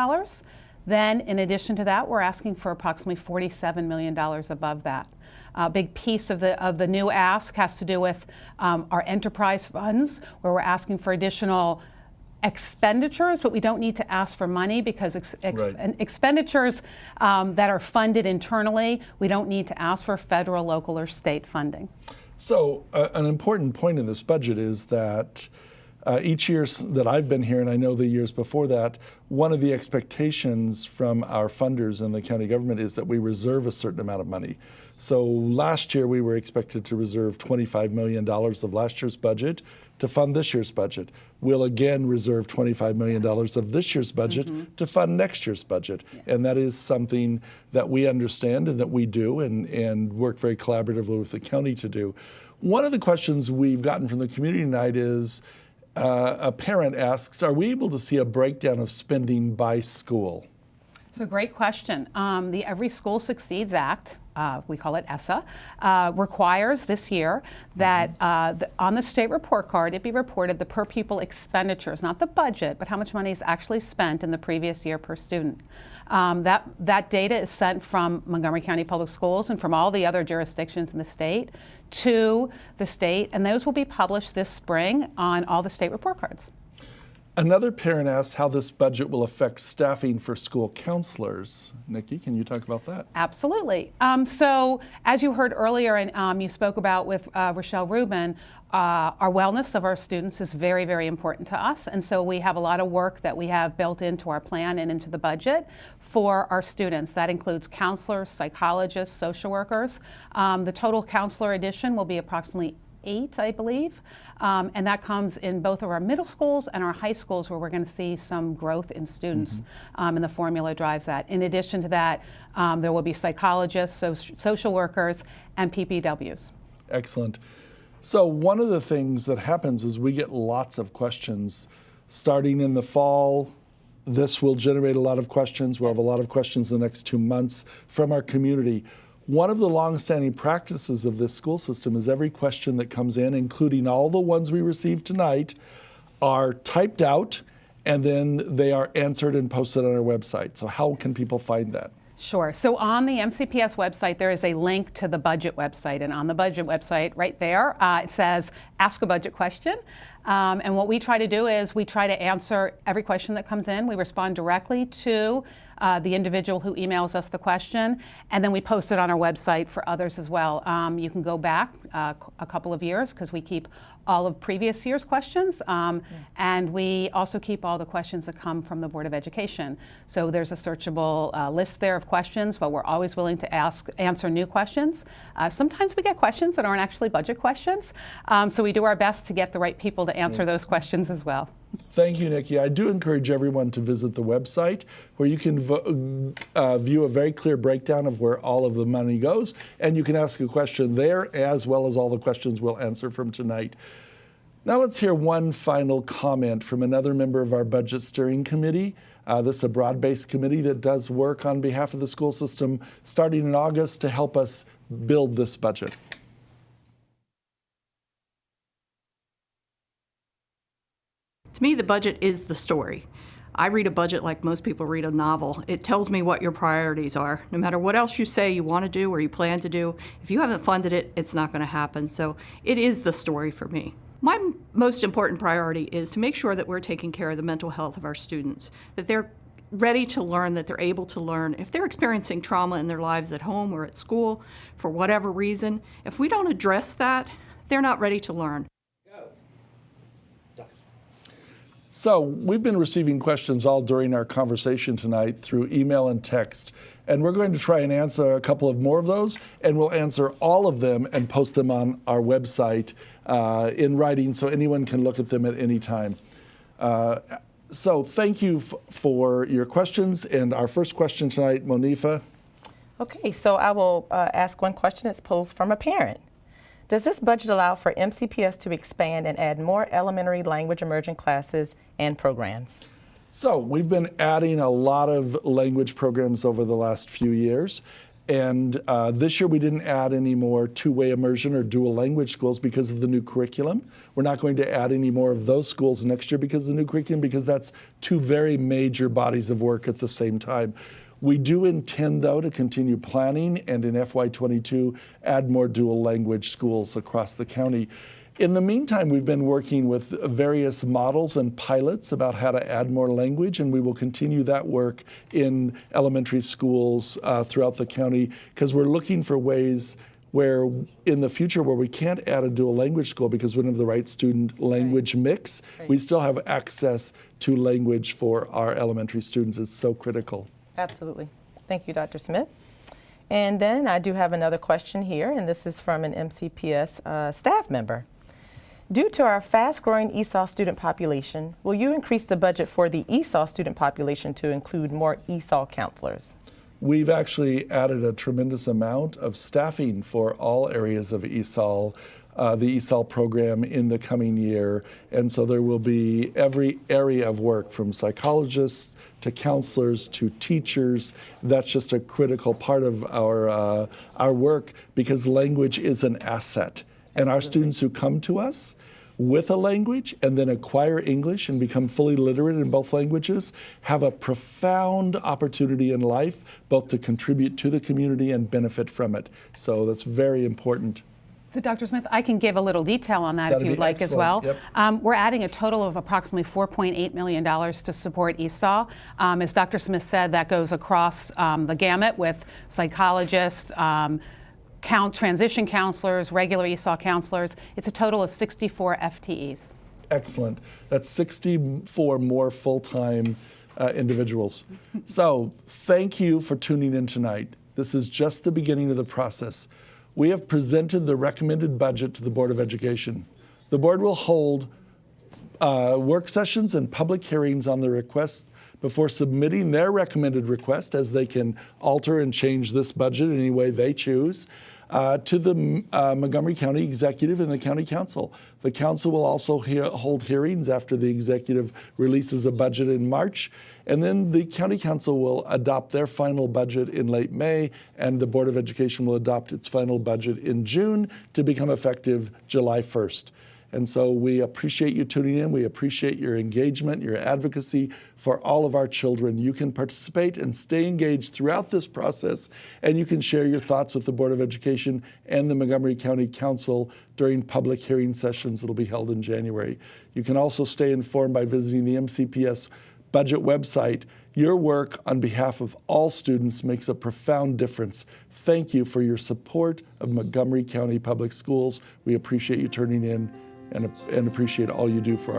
Then, in addition to that, we're asking for approximately $47 million above that. A big piece of the new ask has to do with our enterprise funds, where we're asking for additional expenditures, but we don't need to ask for money because expenditures that are funded internally, we don't need to ask for federal, local, or state funding. So an important point in this budget is that each year that I've been here, and I know the years before that, one of the expectations from our funders in the county government is that we reserve a certain amount of money. So last year we were expected to reserve $25 million of last year's budget to fund this year's budget. We'll again reserve $25 million of this year's budget to fund next year's budget. And that is something that we understand and that we do and work very collaboratively with the county to do. One of the questions we've gotten from the community tonight is, a parent asks, are we able to see a breakdown of spending by school? It's a great question. The Every School Succeeds Act, we call it ESSA, requires this year that on the state report card it be reported the per pupil expenditures, not the budget, but how much money is actually spent in the previous year per student. That data is sent from Montgomery County Public Schools and from all the other jurisdictions in the state to the state, and those will be published this spring on all the state report cards. Another parent asked how this budget will affect staffing for school counselors. Nikki, can you talk about that? Absolutely. So as you heard earlier, and you spoke about with Rochelle Rubin, our wellness of our students is very, very important to us. And so we have a lot of work that we have built into our plan and into the budget for our students. That includes counselors, psychologists, social workers. The total counselor addition will be approximately 8, I believe. And that comes in both of our middle schools and our high schools, where we're going to see some growth in students, and the formula drives that. In addition to that, there will be psychologists, social workers, and PPWs. Excellent. So one of the things that happens is we get lots of questions starting in the fall. This will generate a lot of questions. We'll have a lot of questions the next 2 months from our community. One of the long-standing practices of this school system is every question that comes in, including all the ones we received tonight, are typed out and then they are answered and posted on our website. So how can people find that? Sure. So on the MCPS website, there is a link to the budget website. And on the budget website right there, it says, ask a budget question. And what we try to do is we try to answer every question that comes in. We respond directly to the individual who emails us the question, and then we post it on our website for others as well. You can go back a couple of years because we keep all of previous year's questions, and we also keep all the questions that come from the Board of Education. So there's a searchable list there of questions, but we're always willing to answer new questions. Sometimes we get questions that aren't actually budget questions, so we do our best to get the right people to answer those questions as well. Thank you, Nikki. I do encourage everyone to visit the website where you can view a very clear breakdown of where all of the money goes, and you can ask a question there as well as all the questions we'll answer from tonight. Now let's hear one final comment from another member of our Budget Steering Committee. This is a broad-based committee that does work on behalf of the school system starting in August to help us build this budget. To me, the budget is the story. I read a budget like most people read a novel. It tells me what your priorities are. No matter what else you say you want to do or you plan to do, if you haven't funded it, it's not going to happen. So it is the story for me. My most important priority is to make sure that we're taking care of the mental health of our students, that they're ready to learn, that they're able to learn. If they're experiencing trauma in their lives at home or at school for whatever reason, if we don't address that, they're not ready to learn. So we've been receiving questions all during our conversation tonight through email and text, and we're going to try and answer a couple of more of those, and we'll answer all of them and post them on our website in writing so anyone can look at them at any time. So thank you for your questions, and our first question tonight, Monifa. Okay, so I will ask one question that's posed from a parent. Does this budget allow for MCPS to expand and add more elementary language immersion classes and programs? So we've been adding a lot of language programs over the last few years. And this year we didn't add any more two-way immersion or dual language schools because of the new curriculum. We're not going to add any more of those schools next year because of the new curriculum, because that's two very major bodies of work at the same time. We do intend, though, to continue planning and in FY22 add more dual language schools across the county. In the meantime, we've been working with various models and pilots about how to add more language, and we will continue that work in elementary schools throughout the county, because we're looking for ways where in the future where we can't add a dual language school because we don't have the right student language mix, we still have access to language for our elementary students. It's so critical. Absolutely. Thank you, Dr. Smith. And then I do have another question here, and this is from an MCPS staff member. Due to our fast-growing ESOL student population, will you increase the budget for the ESOL student population to include more ESOL counselors? We've actually added a tremendous amount of staffing for all areas of ESOL, the ESOL program in the coming year. And so there will be every area of work, from psychologists to counselors to teachers. That's just a critical part of our work, because language is an asset. And our students who come to us with a language and then acquire English and become fully literate in both languages have a profound opportunity in life, both to contribute to the community and benefit from it. So that's very important. So Dr. Smith, I can give a little detail on that if you'd like as well. Yep. We're adding a total of approximately $4.8 million to support ESOL. As Dr. Smith said, that goes across the gamut with psychologists, transition counselors, regular ESOL counselors. It's a total of 64 FTEs. Excellent. That's 64 more full-time individuals. So thank you for tuning in tonight. This is just the beginning of the process. We have presented the recommended budget to the Board of Education. The board will hold work sessions and public hearings on the request before submitting their recommended request, as they can alter and change this budget any way they choose, to the Montgomery County Executive and the County Council. The Council will also hold hearings after the Executive releases a budget in March, and then the County Council will adopt their final budget in late May, and the Board of Education will adopt its final budget in June to become effective July 1st. And so we appreciate you tuning in. We appreciate your engagement, your advocacy for all of our children. You can participate and stay engaged throughout this process, and you can share your thoughts with the Board of Education and the Montgomery County Council during public hearing sessions that will be held in January. You can also stay informed by visiting the MCPS budget website. Your work on behalf of all students makes a profound difference. Thank you for your support of Montgomery County Public Schools. We appreciate you turning in and appreciate all you do for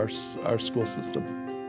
our school system.